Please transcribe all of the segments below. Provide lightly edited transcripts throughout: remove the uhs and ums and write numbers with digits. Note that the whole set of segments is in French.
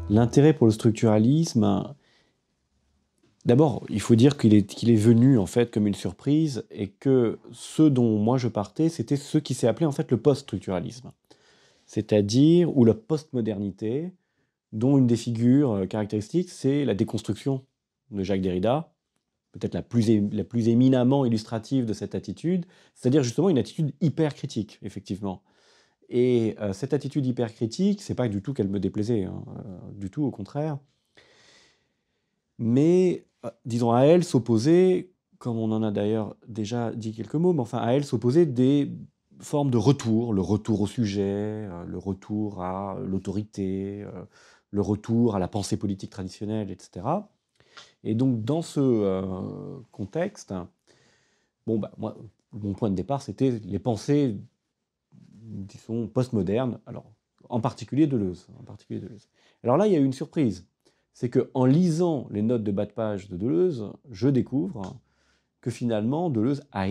L'intérêt pour le structuralisme, d'abord, il faut dire qu'il est venu en fait comme une surprise et que ce dont moi je partais, c'était ce qui s'est appelé en fait le post-structuralisme, c'est-à-dire ou la postmodernité, dont une des figures caractéristiques, c'est la déconstruction de Jacques Derrida, peut-être la plus éminemment illustrative de cette attitude, c'est-à-dire justement une attitude hyper critique, effectivement. Et cette attitude hyper critique, c'est pas du tout qu'elle me déplaisait, hein, du tout, au contraire. Mais, disons, à elle s'opposaient, comme on en a d'ailleurs déjà dit quelques mots, mais enfin, à elle s'opposaient des formes de retour, le retour au sujet, le retour à l'autorité, le retour à la pensée politique traditionnelle, etc. Et donc, dans ce contexte, bon, bah, moi, mon point de départ, c'était les pensées, disons, postmodernes, alors, en particulier Deleuze. Alors là, il y a eu une surprise. C'est qu'en lisant les notes de bas de page de Deleuze, je découvre que finalement, Deleuze a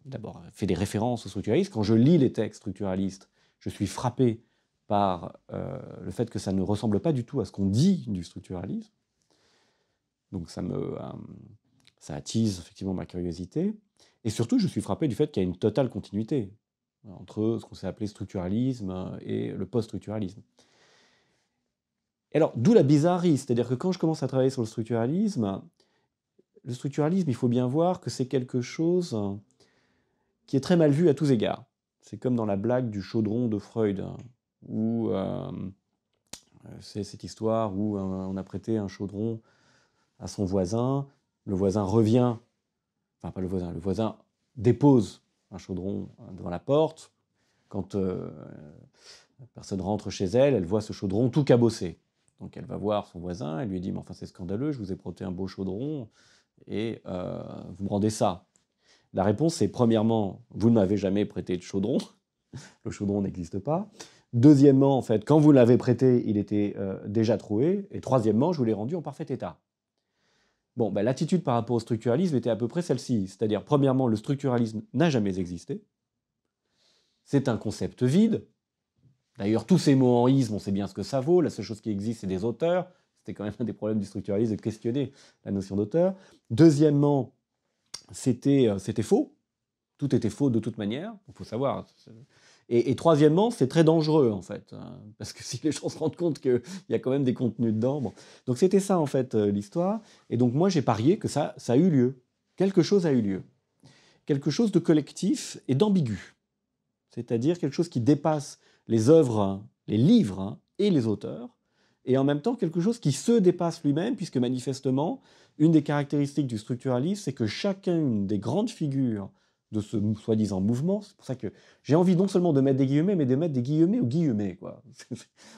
d'abord fait des références au structuralisme. Quand je lis les textes structuralistes, je suis frappé par le fait que ça ne ressemble pas du tout à ce qu'on dit du structuralisme. Donc ça attise effectivement ma curiosité. Et surtout, je suis frappé du fait qu'il y a une totale continuité entre ce qu'on s'est appelé structuralisme et le post-structuralisme. Et alors, d'où la bizarrerie, c'est-à-dire que quand je commence à travailler sur le structuralisme, il faut bien voir que c'est quelque chose qui est très mal vu à tous égards. C'est comme dans la blague du chaudron de Freud, où c'est cette histoire où on a prêté un chaudron à son voisin, le voisin revient, enfin pas le voisin dépose un chaudron devant la porte. Quand la personne rentre chez elle, elle voit ce chaudron tout cabossé. Donc elle va voir son voisin, elle lui dit « Mais enfin c'est scandaleux, je vous ai prêté un beau chaudron et vous me rendez ça ». La réponse c'est premièrement, vous ne m'avez jamais prêté de chaudron, le chaudron n'existe pas. Deuxièmement, en fait, quand vous l'avez prêté, il était déjà troué. Et troisièmement, je vous l'ai rendu en parfait état. Bon, ben, l'attitude par rapport au structuralisme était à peu près celle-ci. C'est-à-dire, premièrement, le structuralisme n'a jamais existé. C'est un concept vide. D'ailleurs, tous ces mots en isme, on sait bien ce que ça vaut. La seule chose qui existe, c'est des auteurs. C'était quand même un des problèmes du structuralisme de questionner la notion d'auteur. Deuxièmement, c'était faux. Tout était faux de toute manière. Il faut savoir. Et troisièmement, c'est très dangereux, en fait. Parce que si les gens se rendent compte qu'il y a quand même des contenus dedans. Bon. Donc c'était ça, en fait, l'histoire. Et donc moi, j'ai parié que ça a eu lieu. Quelque chose a eu lieu. Quelque chose de collectif et d'ambigu. C'est-à-dire quelque chose qui dépasse les œuvres, les livres et les auteurs, et en même temps quelque chose qui se dépasse lui-même, puisque manifestement, une des caractéristiques du structuralisme, c'est que chacune des grandes figures de ce soi-disant mouvement, c'est pour ça que j'ai envie non seulement de mettre des guillemets, mais de mettre des guillemets aux guillemets, quoi.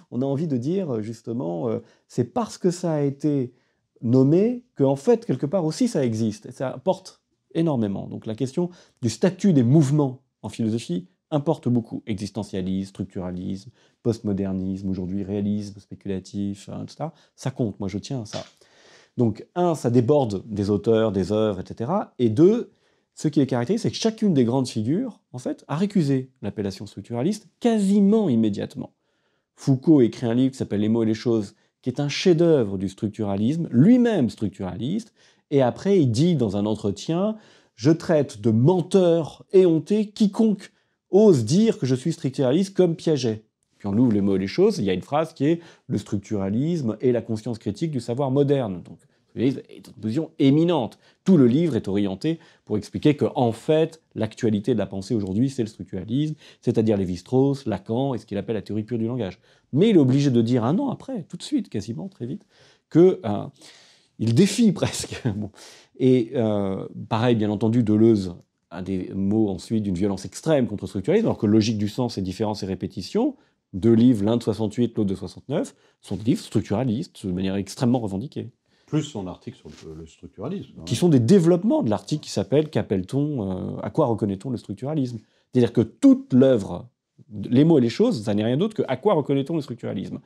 On a envie de dire, justement, c'est parce que ça a été nommé qu'en fait, quelque part aussi, ça existe, et ça apporte énormément. Donc la question du statut des mouvements en philosophie importe beaucoup. Existentialisme, structuralisme, postmodernisme, aujourd'hui réalisme spéculatif, etc. Ça compte, moi je tiens à ça. Donc, un, ça déborde des auteurs, des œuvres, etc. Et deux, ce qui les caractérise, c'est que chacune des grandes figures, en fait, a récusé l'appellation structuraliste quasiment immédiatement. Foucault écrit un livre qui s'appelle Les mots et les choses, qui est un chef-d'œuvre du structuralisme, lui-même structuraliste, et après il dit dans un entretien « Je traite de menteur éhonté quiconque ose dire que je suis structuraliste comme Piaget ». Puis on ouvre Les mots et les choses, il y a une phrase qui est « Le structuralisme et la conscience critique du savoir moderne ». Donc, le structuralisme est une position éminente. Tout le livre est orienté pour expliquer qu'en fait, l'actualité de la pensée aujourd'hui, c'est le structuralisme, c'est-à-dire Lévi-Strauss, Lacan et ce qu'il appelle la théorie pure du langage. Mais il est obligé de dire un an après, tout de suite, quasiment, très vite, que il défie presque. Bon. Et pareil, bien entendu, Deleuze a des mots ensuite d'une violence extrême contre le structuralisme, alors que Logique du sens et Différence et répétition, deux livres, l'un de 68, l'autre de 69, sont des livres structuralistes, de manière extrêmement revendiquée. Plus son article sur le structuralisme. Qui sont des développements de l'article qui s'appelle « Qu'appelle-t-on à quoi reconnaît-on le structuralisme ?» C'est-à-dire que toute l'œuvre, les mots et les choses, ça n'est rien d'autre que « À quoi reconnaît-on le structuralisme ?»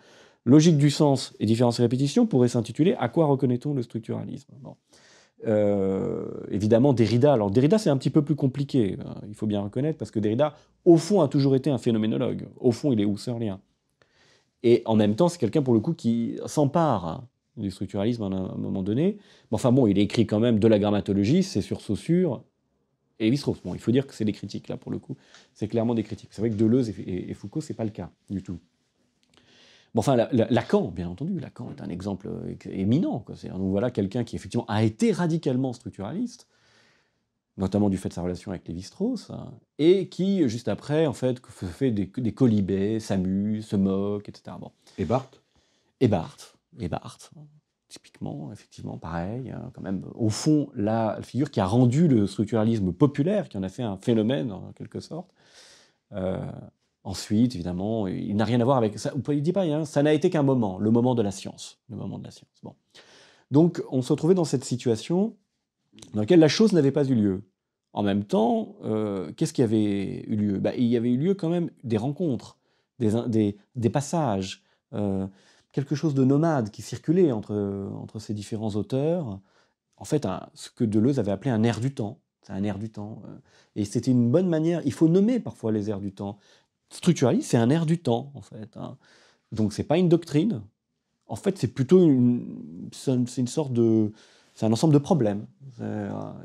Logique du sens et différence et répétition pourrait s'intituler « À quoi reconnaît-on le structuralisme ?» Bon. Évidemment, Derrida. Alors Derrida, c'est un petit peu plus compliqué, il faut bien reconnaître, parce que Derrida, au fond, a toujours été un phénoménologue. Au fond, il est husserlien. Et en même temps, c'est quelqu'un, pour le coup, qui s'empare du structuralisme à un moment donné. Mais enfin bon, il écrit quand même de la grammatologie, c'est sur Saussure et Lévi-Strauss. Bon, il faut dire que c'est des critiques, là, pour le coup. C'est clairement des critiques. C'est vrai que Deleuze et Foucault, c'est pas le cas, du tout. Bon, enfin, Lacan, bien entendu, Lacan est un exemple éminent, quoi. Donc voilà quelqu'un qui, effectivement, a été radicalement structuraliste, notamment du fait de sa relation avec Lévi-Strauss, hein, et qui, juste après, en fait, fait des quolibets, s'amuse, se moque, etc. Bon. Et Barthes? Et Barthes, typiquement, effectivement, pareil, hein, quand même, au fond, la figure qui a rendu le structuralisme populaire, qui en a fait un phénomène, en quelque sorte. Ensuite, évidemment, il n'a rien à voir avec ça. Vous ne dites pas, hein, ça n'a été qu'un moment, le moment de la science. Le moment de la science. Bon. Donc, on se retrouvait dans cette situation dans laquelle la chose n'avait pas eu lieu. En même temps, qu'est-ce qui avait eu lieu? Il y avait eu lieu quand même des rencontres, des passages, quelque chose de nomade qui circulait entre ces différents auteurs. En fait, ce que Deleuze avait appelé un air du temps. C'est un air du temps. Et c'était une bonne manière. Il faut nommer parfois les airs du temps. Structuraliste, c'est un air du temps, en fait. Hein. Donc, c'est pas une doctrine. En fait, c'est plutôt c'est une sorte de... C'est un ensemble de problèmes.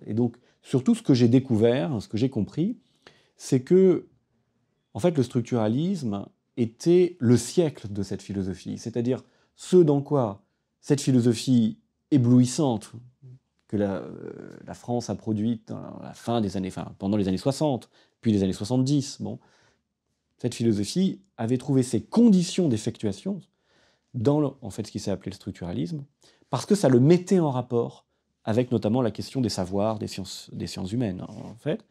Et donc, surtout, ce que j'ai découvert, ce que j'ai compris, c'est que, en fait, le structuralisme était le siècle de cette philosophie. C'est-à-dire ce dans quoi cette philosophie éblouissante que la France a produite à la fin des années, pendant les années 60, puis les années 70, bon, cette philosophie avait trouvé ses conditions d'effectuation dans en fait, ce qui s'est appelé le structuralisme, parce que ça le mettait en rapport avec notamment la question des savoirs, des sciences humaines, en fait,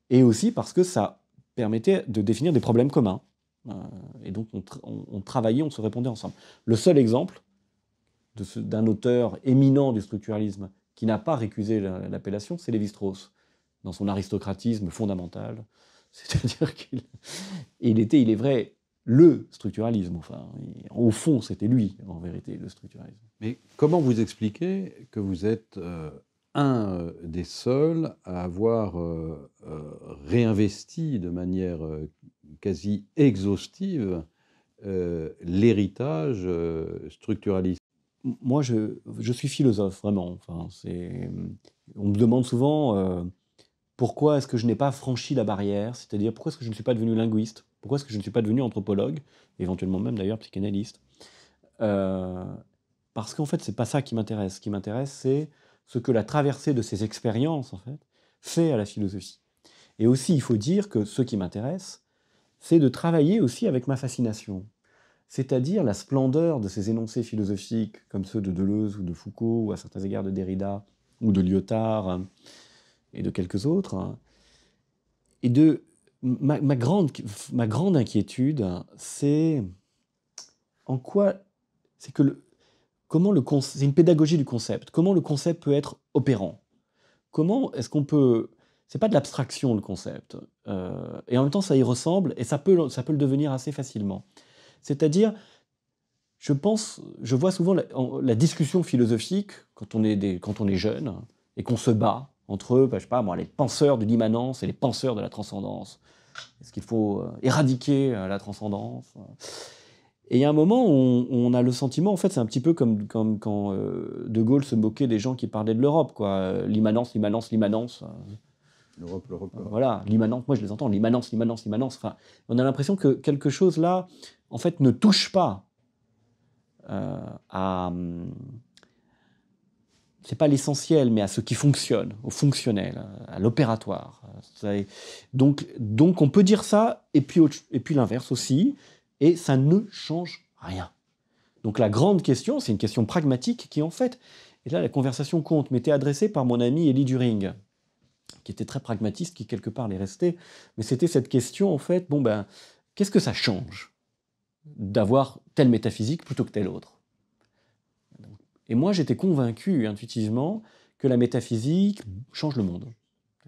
et aussi parce que ça permettait de définir des problèmes communs. Et donc on travaillait, on se répondait ensemble. Le seul exemple d'un auteur éminent du structuralisme qui n'a pas récusé l'appellation, c'est Lévi-Strauss, dans son aristocratisme fondamental. C'est-à-dire qu'il était, il est vrai, le structuralisme. Enfin, au fond, c'était lui, en vérité, le structuralisme. Mais comment vous expliquez que vous êtes un des seuls à avoir réinvesti de manière quasi exhaustive l'héritage structuraliste? Moi, je suis philosophe, vraiment. Enfin, on me demande souvent pourquoi est-ce que je n'ai pas franchi la barrière, c'est-à-dire pourquoi est-ce que je ne suis pas devenu linguiste, pourquoi est-ce que je ne suis pas devenu anthropologue, éventuellement même d'ailleurs psychanalyste. Parce qu'en fait, c'est pas ça qui m'intéresse. Ce qui m'intéresse, c'est ce que la traversée de ces expériences, en fait à la philosophie. Et aussi, il faut dire que ce qui m'intéresse, c'est de travailler aussi avec ma fascination. C'est-à-dire la splendeur de ces énoncés philosophiques, comme ceux de Deleuze ou de Foucault, ou à certains égards de Derrida, ou de Lyotard, et de quelques autres. Et de ma grande inquiétude, c'est en quoi... C'est que c'est une pédagogie du concept. Comment le concept peut être opérant? Comment est-ce qu'on peut... C'est pas de l'abstraction, le concept. Et en même temps, ça y ressemble, et ça peut le devenir assez facilement. C'est-à-dire, je vois souvent la discussion philosophique, quand on est jeune, et qu'on se bat entre, je sais pas moi, les penseurs de l'immanence et les penseurs de la transcendance. Est-ce qu'il faut éradiquer la transcendance? Et il y a un moment où on a le sentiment, en fait, c'est un petit peu comme quand De Gaulle se moquait des gens qui parlaient de l'Europe, quoi. L'immanence, l'immanence, l'immanence. L'Europe. Voilà, l'immanence, moi je les entends, l'immanence, l'immanence, l'immanence. Enfin, on a l'impression que quelque chose là, en fait, ne touche pas c'est pas l'essentiel, mais à ce qui fonctionne, au fonctionnel, à l'opératoire. Donc on peut dire ça, et puis l'inverse aussi, et ça ne change rien. Donc la grande question, c'est une question pragmatique qui en fait, et là la conversation compte, m'était adressée par mon ami Elie During, qui était très pragmatiste, qui quelque part l'est resté, mais c'était cette question en fait, qu'est-ce que ça change d'avoir telle métaphysique plutôt que telle autre? Et moi, j'étais convaincu intuitivement que la métaphysique change le monde,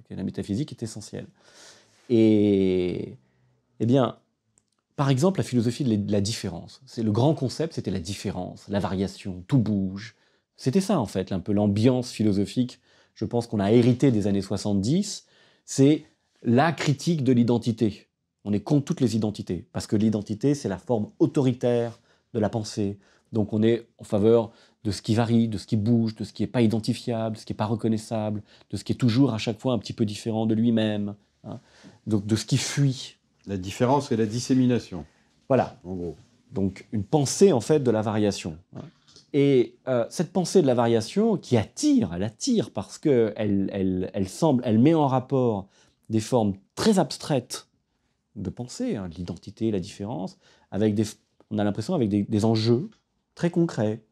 que la métaphysique est essentielle. Et eh bien, par exemple, la philosophie de la différence. Le grand concept, c'était la différence, la variation, tout bouge. C'était ça, en fait, un peu l'ambiance philosophique, je pense qu'on a hérité des années 70, c'est la critique de l'identité. On est contre toutes les identités, parce que l'identité, c'est la forme autoritaire de la pensée. Donc on est en faveur de ce qui varie, de ce qui bouge, de ce qui n'est pas identifiable, de ce qui n'est pas reconnaissable, de ce qui est toujours à chaque fois un petit peu différent de lui-même, hein. Donc de ce qui fuit. La différence et la dissémination, Voilà. en gros. Donc une pensée en fait de la variation, hein. Et cette pensée de la variation qui attire, elle attire parce qu'elle elle met en rapport des formes très abstraites de pensée, hein, l'identité, la différence, avec on a l'impression avec des enjeux très concrets,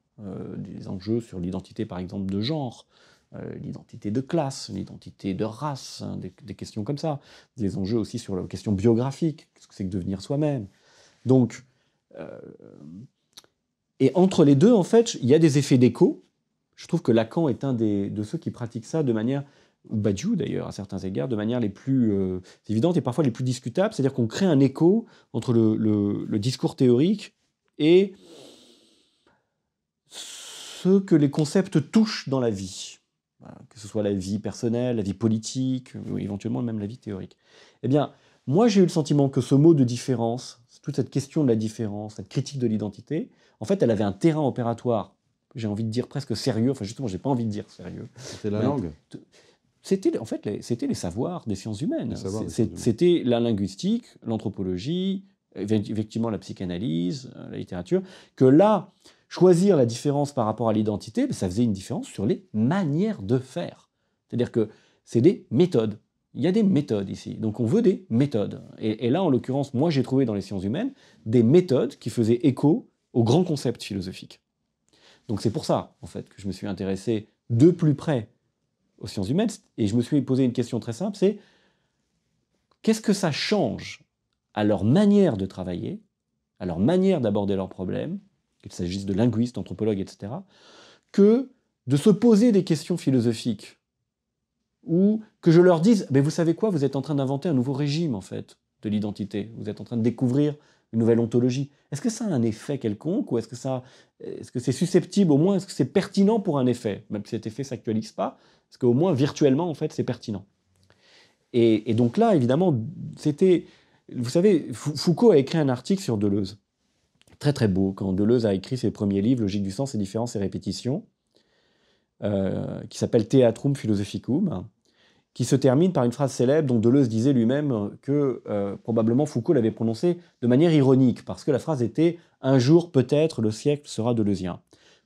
des enjeux sur l'identité par exemple de genre, l'identité de classe, l'identité de race, hein, des questions comme ça, des enjeux aussi sur la question biographique, qu'est-ce que c'est que devenir soi-même. Donc, et entre les deux, en fait, il y a des effets d'écho. Je trouve que Lacan est un de ceux qui pratiquent ça de manière, ou Badiou d'ailleurs, à certains égards, de manière les plus évidentes et parfois les plus discutables. C'est-à-dire qu'on crée un écho entre le discours théorique et ce que les concepts touchent dans la vie. Voilà, que ce soit la vie personnelle, la vie politique, ou éventuellement même la vie théorique. Eh bien, moi j'ai eu le sentiment que ce mot de différence, toute cette question de la différence, cette critique de l'identité, en fait, elle avait un terrain opératoire, j'ai envie de dire presque sérieux, enfin justement, j'ai pas envie de dire sérieux. C'était la langue. C'était en fait c'était les savoirs des sciences humaines. C'était C'était la linguistique, l'anthropologie, effectivement la psychanalyse, la littérature, que là, choisir la différence par rapport à l'identité, ça faisait une différence sur les manières de faire. C'est-à-dire que c'est des méthodes. Il y a des méthodes ici. Donc on veut des méthodes. Et là, en l'occurrence, moi j'ai trouvé dans les sciences humaines des méthodes qui faisaient écho aux grands concepts philosophiques. Donc c'est pour ça, en fait, que je me suis intéressé de plus près aux sciences humaines, et je me suis posé une question très simple, c'est qu'est-ce que ça change à leur manière de travailler, à leur manière d'aborder leurs problèmes, qu'il s'agisse de linguistes, d'anthropologues, etc., que de se poser des questions philosophiques, ou que je leur dise, mais vous savez quoi, vous êtes en train d'inventer un nouveau régime, en fait, de l'identité, vous êtes en train de découvrir une nouvelle ontologie. Est-ce que ça a un effet quelconque, ou est-ce que c'est susceptible, au moins, est-ce que c'est pertinent pour un effet, même si cet effet ne s'actualise pas, parce qu'au moins, virtuellement, en fait, c'est pertinent. Et donc là, évidemment, c'était... Vous savez, Foucault a écrit un article sur Deleuze, très très beau, quand Deleuze a écrit ses premiers livres, Logique du sens et différence et répétition, qui s'appelle Theatrum Philosophicum, qui se termine par une phrase célèbre dont Deleuze disait lui-même que probablement Foucault l'avait prononcée de manière ironique, parce que la phrase était « Un jour, peut-être, le siècle sera deleuzien ».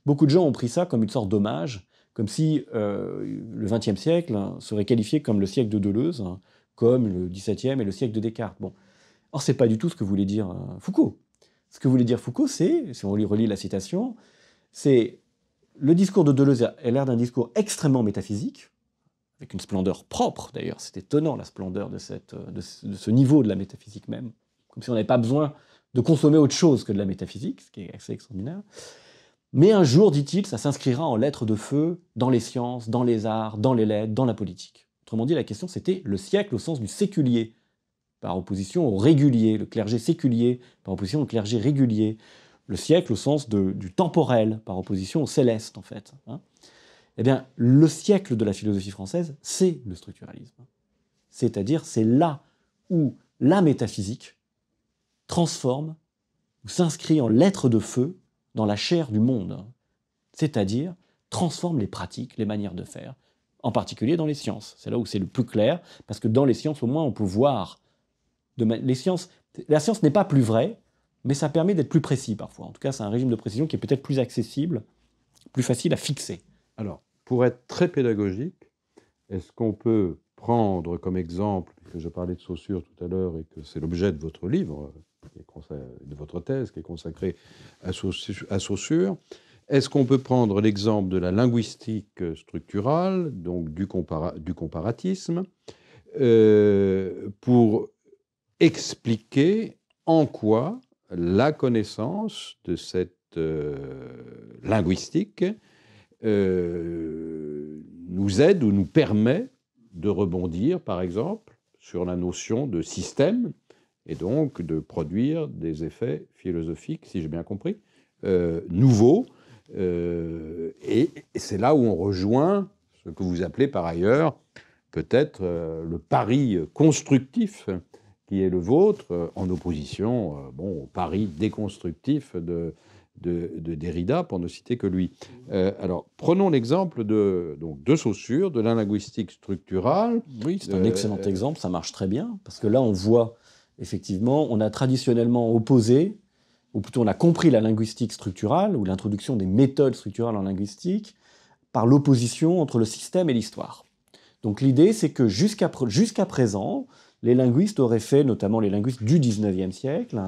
Beaucoup de gens ont pris ça comme une sorte d'hommage, comme si le XXe siècle serait qualifié comme le siècle de Deleuze, comme le XVIIe et le siècle de Descartes. Bon. Or, c'est pas du tout ce que voulait dire Foucault. Ce que voulait dire Foucault, c'est, si on relit la citation, c'est le discours de Deleuze a l'air d'un discours extrêmement métaphysique, avec une splendeur propre d'ailleurs, c'est étonnant la splendeur de ce niveau de la métaphysique même, comme si on n'avait pas besoin de consommer autre chose que de la métaphysique, ce qui est assez extraordinaire. Mais un jour, dit-il, ça s'inscrira en lettres de feu dans les sciences, dans les arts, dans les lettres, dans la politique. Autrement dit, la question c'était le siècle au sens du séculier, par opposition au régulier, le clergé séculier, par opposition au clergé régulier, le siècle au sens du temporel, par opposition au céleste en fait, hein. Eh bien, le siècle de la philosophie française, c'est le structuralisme. C'est-à-dire, c'est là où la métaphysique transforme, ou s'inscrit en lettres de feu dans la chair du monde. C'est-à-dire, transforme les pratiques, les manières de faire, en particulier dans les sciences. C'est là où c'est le plus clair, parce que dans les sciences, au moins, on peut voir. La science n'est pas plus vraie, mais ça permet d'être plus précis parfois. En tout cas, c'est un régime de précision qui est peut-être plus accessible, plus facile à fixer. Alors, pour être très pédagogique, est-ce qu'on peut prendre comme exemple, puisque je parlais de Saussure tout à l'heure et que c'est l'objet de votre livre, de votre thèse qui est consacrée à Saussure, est-ce qu'on peut prendre l'exemple de la linguistique structurale, donc du comparatisme, pour expliquer en quoi la connaissance de cette linguistique nous aide ou nous permet de rebondir, par exemple, sur la notion de système et donc de produire des effets philosophiques, si j'ai bien compris, nouveaux. Et c'est là où on rejoint ce que vous appelez par ailleurs peut-être le pari constructif qui est le vôtre, en opposition au pari déconstructif de Derrida, pour ne citer que lui. Alors, prenons l'exemple de Saussure, de la linguistique structurale. Oui, c'est un excellent exemple, ça marche très bien, parce que là, on voit, effectivement, on a traditionnellement opposé, ou plutôt on a compris la linguistique structurale, ou l'introduction des méthodes structurales en linguistique, par l'opposition entre le système et l'histoire. Donc l'idée, c'est que jusqu'à présent, les linguistes auraient fait, notamment les linguistes du 19e siècle,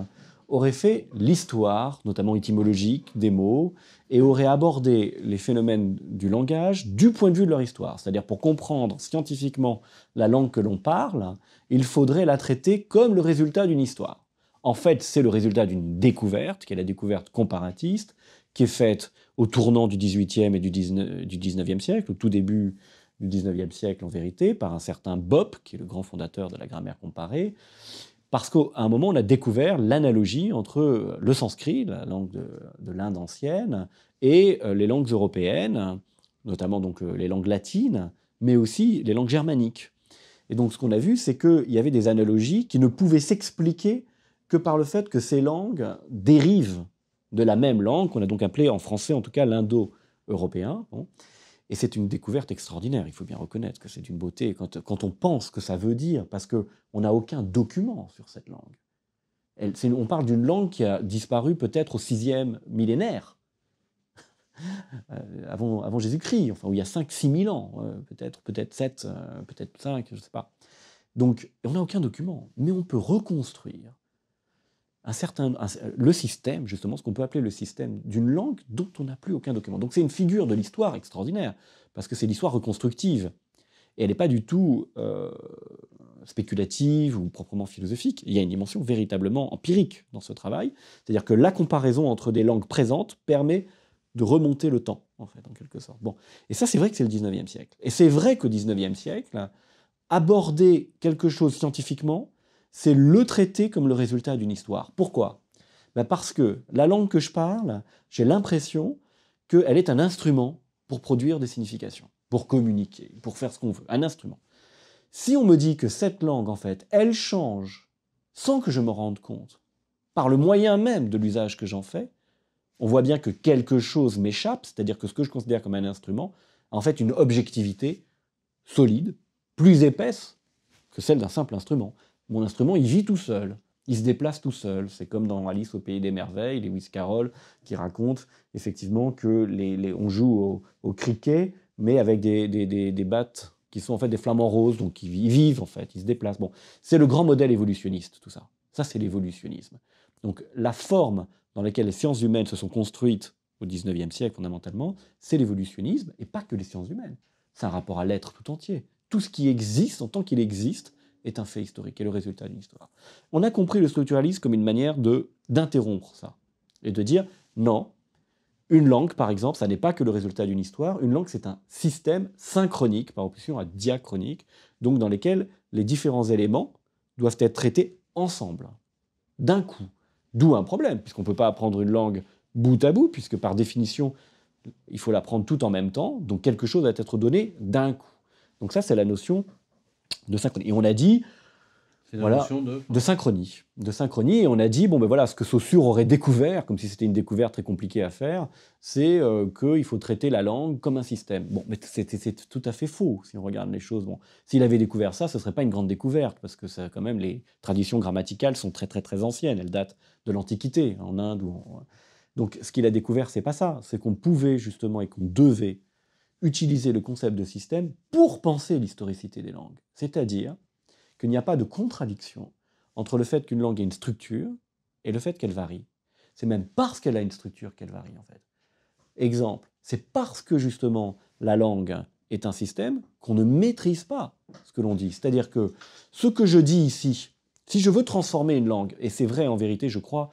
auraient fait l'histoire, notamment étymologique, des mots, et auraient abordé les phénomènes du langage du point de vue de leur histoire. C'est-à-dire, pour comprendre scientifiquement la langue que l'on parle, il faudrait la traiter comme le résultat d'une histoire. En fait, c'est le résultat d'une découverte, qui est la découverte comparatiste, qui est faite au tournant du 18e et du 19e siècle, au tout début du 19e siècle en vérité, par un certain Bopp, qui est le grand fondateur de la grammaire comparée, parce qu'à un moment, on a découvert l'analogie entre le sanskrit, la langue de l'Inde ancienne, et les langues européennes, notamment donc les langues latines, mais aussi les langues germaniques. Et donc ce qu'on a vu, c'est qu'il y avait des analogies qui ne pouvaient s'expliquer que par le fait que ces langues dérivent de la même langue, qu'on a donc appelée en français en tout cas l'indo-européen. Bon. Et c'est une découverte extraordinaire, il faut bien reconnaître que c'est une beauté quand on pense que ça veut dire, parce qu'on n'a aucun document sur cette langue. On parle d'une langue qui a disparu peut-être au 6e millénaire, avant Jésus-Christ, enfin, où il y a 5-6 000 ans, peut-être 7, peut-être 5, je ne sais pas. Donc, on n'a aucun document, mais on peut reconstruire le système, justement, ce qu'on peut appeler le système d'une langue dont on n'a plus aucun document. Donc c'est une figure de l'histoire extraordinaire, parce que c'est l'histoire reconstructive. Et elle n'est pas du tout spéculative ou proprement philosophique. Il y a une dimension véritablement empirique dans ce travail. C'est-à-dire que la comparaison entre des langues présentes permet de remonter le temps, en fait, en quelque sorte. Bon. Et ça, c'est vrai que c'est le 19e siècle. Et c'est vrai qu'au 19e siècle, aborder quelque chose scientifiquement, c'est le traiter comme le résultat d'une histoire. Pourquoi ? Parce que la langue que je parle, j'ai l'impression qu'elle est un instrument pour produire des significations, pour communiquer, pour faire ce qu'on veut, un instrument. Si on me dit que cette langue, en fait, elle change sans que je me rende compte, par le moyen même de l'usage que j'en fais, on voit bien que quelque chose m'échappe, c'est-à-dire que ce que je considère comme un instrument a en fait une objectivité solide, plus épaisse que celle d'un simple instrument. Mon instrument, il vit tout seul, il se déplace tout seul. C'est comme dans Alice au Pays des Merveilles, Lewis Carroll, qui raconte effectivement que on joue au cricket, mais avec des battes qui sont en fait des flamants roses, donc ils vivent en fait, ils se déplacent. Bon, c'est le grand modèle évolutionniste, tout ça. Ça, c'est l'évolutionnisme. Donc la forme dans laquelle les sciences humaines se sont construites au XIXe siècle fondamentalement, c'est l'évolutionnisme, et pas que les sciences humaines. C'est un rapport à l'être tout entier. Tout ce qui existe, en tant qu'il existe, est un fait historique, est le résultat d'une histoire. On a compris le structuralisme comme une manière d'interrompre ça, et de dire, non, une langue, par exemple, ça n'est pas que le résultat d'une histoire, une langue, c'est un système synchronique, par opposition à diachronique, donc dans lequel les différents éléments doivent être traités ensemble, d'un coup. D'où un problème, puisqu'on ne peut pas apprendre une langue bout à bout, puisque par définition, il faut l'apprendre tout en même temps, donc quelque chose va être donné d'un coup. Donc ça, c'est la notion de synchronie. Et on a dit, voilà, de synchronie. De synchronie, et on a dit, bon ben voilà, ce que Saussure aurait découvert, comme si c'était une découverte très compliquée à faire, c'est qu'il faut traiter la langue comme un système. Bon, mais c'est tout à fait faux, si on regarde les choses. Bon, s'il avait découvert ça, ce ne serait pas une grande découverte, parce que ça, quand même, les traditions grammaticales sont très très très anciennes, elles datent de l'Antiquité, en Inde. Donc ce qu'il a découvert, c'est pas ça, c'est qu'on pouvait justement et qu'on devait utiliser le concept de système pour penser l'historicité des langues. C'est-à-dire qu'il n'y a pas de contradiction entre le fait qu'une langue ait une structure et le fait qu'elle varie. C'est même parce qu'elle a une structure qu'elle varie, en fait. Exemple, c'est parce que justement la langue est un système qu'on ne maîtrise pas ce que l'on dit. C'est-à-dire que ce que je dis ici, si je veux transformer une langue, et c'est vrai en vérité, je crois,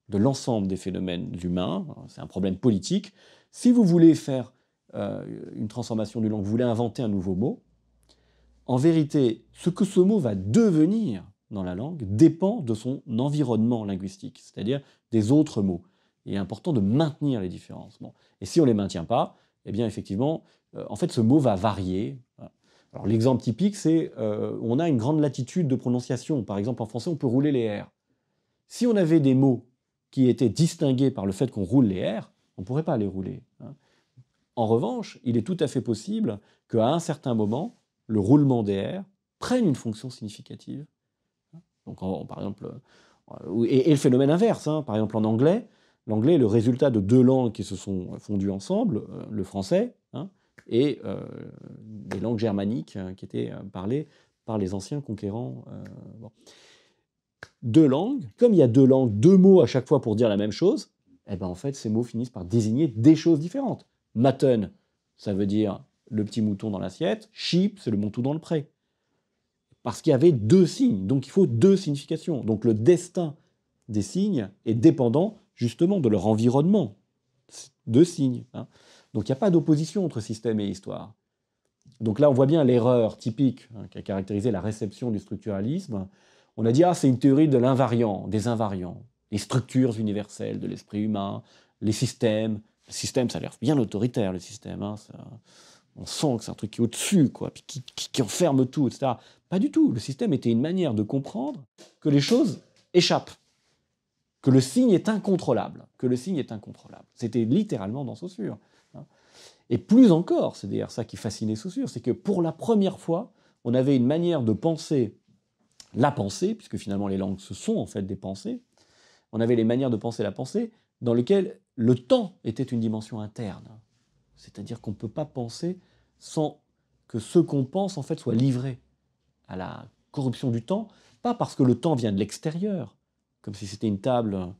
de l'ensemble des phénomènes humains, c'est un problème politique, si vous voulez faire une transformation d'une langue, vous voulez inventer un nouveau mot, en vérité, ce que ce mot va devenir dans la langue dépend de son environnement linguistique, c'est-à-dire des autres mots. Il est important de maintenir les différences. Bon. Et si on ne les maintient pas, eh bien effectivement, en fait, ce mot va varier. Alors l'exemple typique, c'est on a une grande latitude de prononciation. Par exemple, en français, on peut rouler les R. Si on avait des mots qui étaient distinguées par le fait qu'on roule les R, on ne pourrait pas les rouler. Hein. En revanche, il est tout à fait possible qu'à un certain moment, le roulement des R prenne une fonction significative. Donc, par exemple, et le phénomène inverse, hein, par exemple en anglais, l'anglais est le résultat de deux langues qui se sont fondues ensemble, le français hein, et des langues germaniques qui étaient parlées par les anciens conquérants. Bon. Deux langues, comme il y a deux langues, deux mots à chaque fois pour dire la même chose, eh ben en fait, ces mots finissent par désigner des choses différentes. Mutton, ça veut dire le petit mouton dans l'assiette. Sheep, c'est le mouton dans le pré. Parce qu'il y avait deux signes, donc il faut deux significations. Donc le destin des signes est dépendant justement de leur environnement. Deux signes. Hein. Donc il n'y a pas d'opposition entre système et histoire. Donc là, on voit bien l'erreur typique hein, qui a caractérisé la réception du structuralisme. On a dit, c'est une théorie de l'invariant, des invariants, les structures universelles de l'esprit humain, les systèmes. Le système, ça a l'air bien autoritaire, le système. Hein, ça, on sent que c'est un truc qui est au-dessus, quoi, puis qui enferme tout, etc. Pas du tout. Le système était une manière de comprendre que les choses échappent, que le signe est incontrôlable, C'était littéralement dans Saussure. Hein. Et plus encore, c'est d'ailleurs ça qui fascinait Saussure, c'est que pour la première fois, on avait une manière de penser la pensée, puisque finalement les langues, ce sont en fait des pensées, on avait les manières de penser la pensée dans lesquelles le temps était une dimension interne. C'est-à-dire qu'on ne peut pas penser sans que ce qu'on pense en fait soit livré à la corruption du temps, pas parce que le temps vient de l'extérieur, comme si c'était une table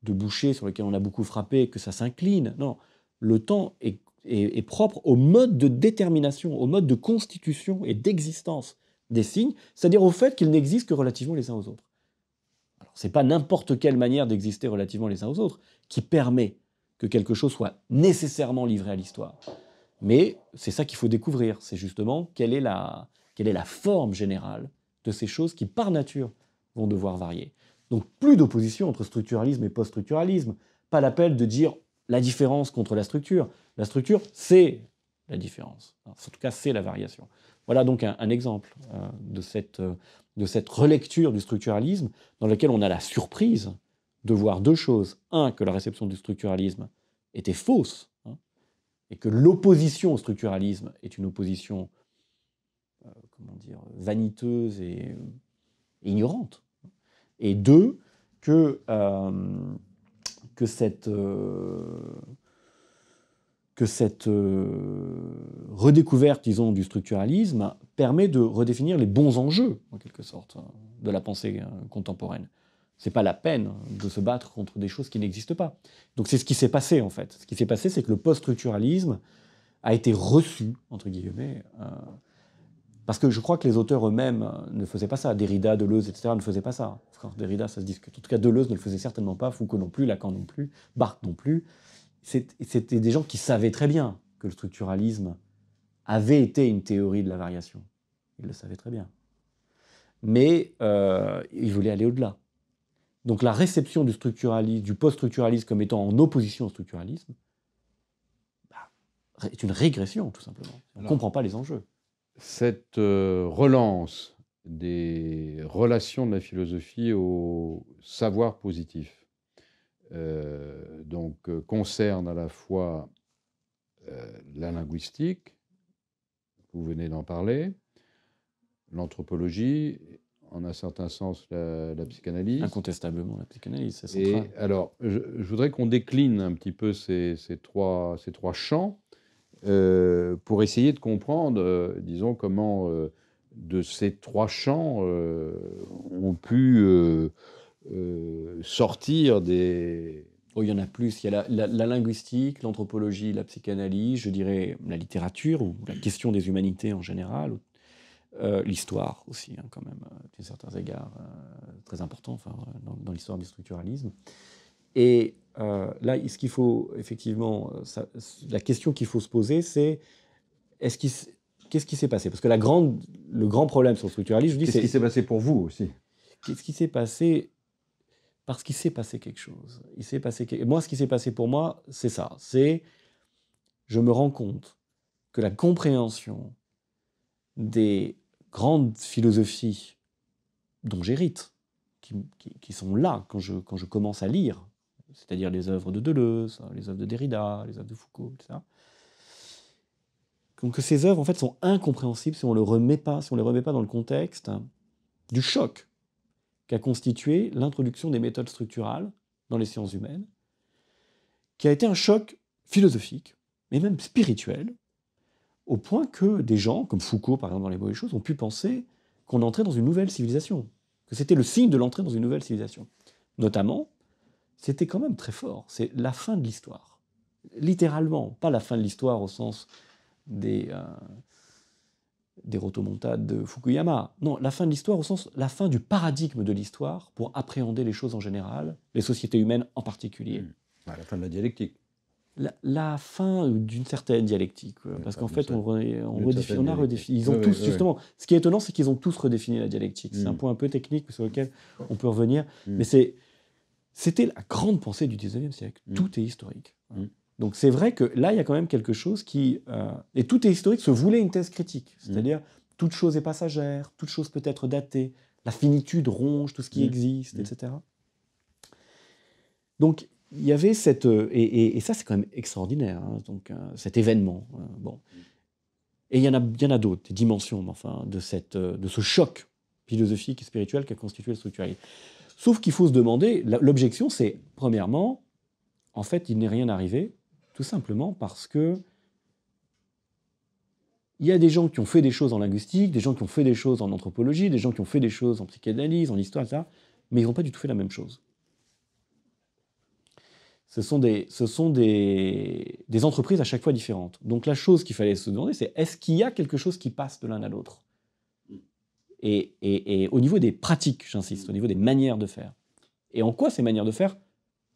de boucher sur laquelle on a beaucoup frappé et que ça s'incline. Non, le temps est propre au mode de détermination, au mode de constitution et d'existence des signes, c'est-à-dire au fait qu'ils n'existent que relativement les uns aux autres. Alors, ce n'est pas n'importe quelle manière d'exister relativement les uns aux autres qui permet que quelque chose soit nécessairement livré à l'histoire. Mais c'est ça qu'il faut découvrir, c'est justement quelle est la forme générale de ces choses qui, par nature, vont devoir varier. Donc plus d'opposition entre structuralisme et post-structuralisme, pas l'appel de dire la différence contre la structure. La structure, c'est la différence. En tout cas, c'est la variation. Voilà donc un exemple de cette relecture du structuralisme dans laquelle on a la surprise de voir deux choses. Un, que la réception du structuralisme était fausse, hein, et que l'opposition au structuralisme est une opposition vaniteuse et ignorante. Et deux, que cette redécouverte, disons, du structuralisme permet de redéfinir les bons enjeux, en quelque sorte, de la pensée contemporaine. C'est pas la peine de se battre contre des choses qui n'existent pas. Donc c'est ce qui s'est passé, en fait. Ce qui s'est passé, c'est que le post-structuralisme a été reçu, entre guillemets, parce que je crois que les auteurs eux-mêmes ne faisaient pas ça. Derrida, Deleuze, etc. ne faisaient pas ça. Quand Derrida, ça se discute. En tout cas, Deleuze ne le faisait certainement pas, Foucault non plus, Lacan non plus, Barthes non plus. C'était des gens qui savaient très bien que le structuralisme avait été une théorie de la variation. Ils le savaient très bien. Mais ils voulaient aller au-delà. Donc la réception du structuralisme, du post-structuralisme comme étant en opposition au structuralisme, est une régression, tout simplement. On ne comprend pas les enjeux. Cette relance des relations de la philosophie au savoir positif concerne à la fois la linguistique, vous venez d'en parler, l'anthropologie, en un certain sens la psychanalyse. Incontestablement la psychanalyse, c'est central. Et alors, je voudrais qu'on décline un petit peu ces trois champs pour essayer de comprendre, disons, comment de ces trois champs ont pu sortir des... Oh, il y en a plus. Il y a la linguistique, l'anthropologie, la psychanalyse, je dirais la littérature ou la question des humanités en général, l'histoire aussi, hein, quand même, d'un certain égard, très important dans l'histoire du structuralisme. Et là, ce qu'il faut effectivement, la question qu'il faut se poser, c'est qu'est-ce qui s'est passé? Parce que le grand problème sur le structuralisme, je dis, qu'est-ce qui s'est passé pour vous aussi? Qu'est-ce qui s'est passé? Parce qu'il s'est passé quelque chose. Moi, ce qui s'est passé pour moi, c'est ça. Je me rends compte que la compréhension des grandes philosophies dont j'hérite, qui sont là quand je commence à lire c'est-à-dire les œuvres de Deleuze, les œuvres de Derrida, les œuvres de Foucault, etc. Donc ces œuvres, en fait, sont incompréhensibles si on ne les remet pas dans le contexte du choc qu'a constitué l'introduction des méthodes structurales dans les sciences humaines, qui a été un choc philosophique, mais même spirituel, au point que des gens, comme Foucault, par exemple, dans Les Mauvaises Choses, ont pu penser qu'on entrait dans une nouvelle civilisation, que c'était le signe de l'entrée dans une nouvelle civilisation. Notamment, c'était quand même très fort, c'est la fin de l'histoire. Littéralement, pas la fin de l'histoire au sens des rotomontades de Fukuyama. Non, la fin de l'histoire au sens, la fin du paradigme de l'histoire pour appréhender les choses en général, les sociétés humaines en particulier. La fin de la dialectique. La fin d'une certaine dialectique, parce qu'en fait, on a redéfini. Ils ont tous, justement, ce qui est étonnant, c'est qu'ils ont tous redéfini la dialectique. C'est un point un peu technique sur lequel on peut revenir, mais c'était la grande pensée du 19e siècle. Tout est historique. Donc c'est vrai que là, il y a quand même quelque chose qui... et tout est historique se voulait une thèse critique, c'est-à-dire toute chose est passagère, toute chose peut être datée, la finitude ronge tout ce qui existe, etc. Donc il y avait cette... Et ça, c'est quand même extraordinaire, hein, donc, cet événement. Bon. Et il y en a d'autres, des dimensions enfin, de ce choc philosophique et spirituel qui a constitué le structuralisme. Sauf qu'il faut se demander, l'objection, c'est, premièrement, en fait, il n'est rien arrivé, tout simplement parce que il y a des gens qui ont fait des choses en linguistique, des gens qui ont fait des choses en anthropologie, des gens qui ont fait des choses en psychanalyse, en histoire, etc., mais ils n'ont pas du tout fait la même chose. Ce sont des entreprises à chaque fois différentes. Donc la chose qu'il fallait se demander, c'est est-ce qu'il y a quelque chose qui passe de l'un à l'autre ? Et au niveau des pratiques, j'insiste, au niveau des manières de faire. Et en quoi ces manières de faire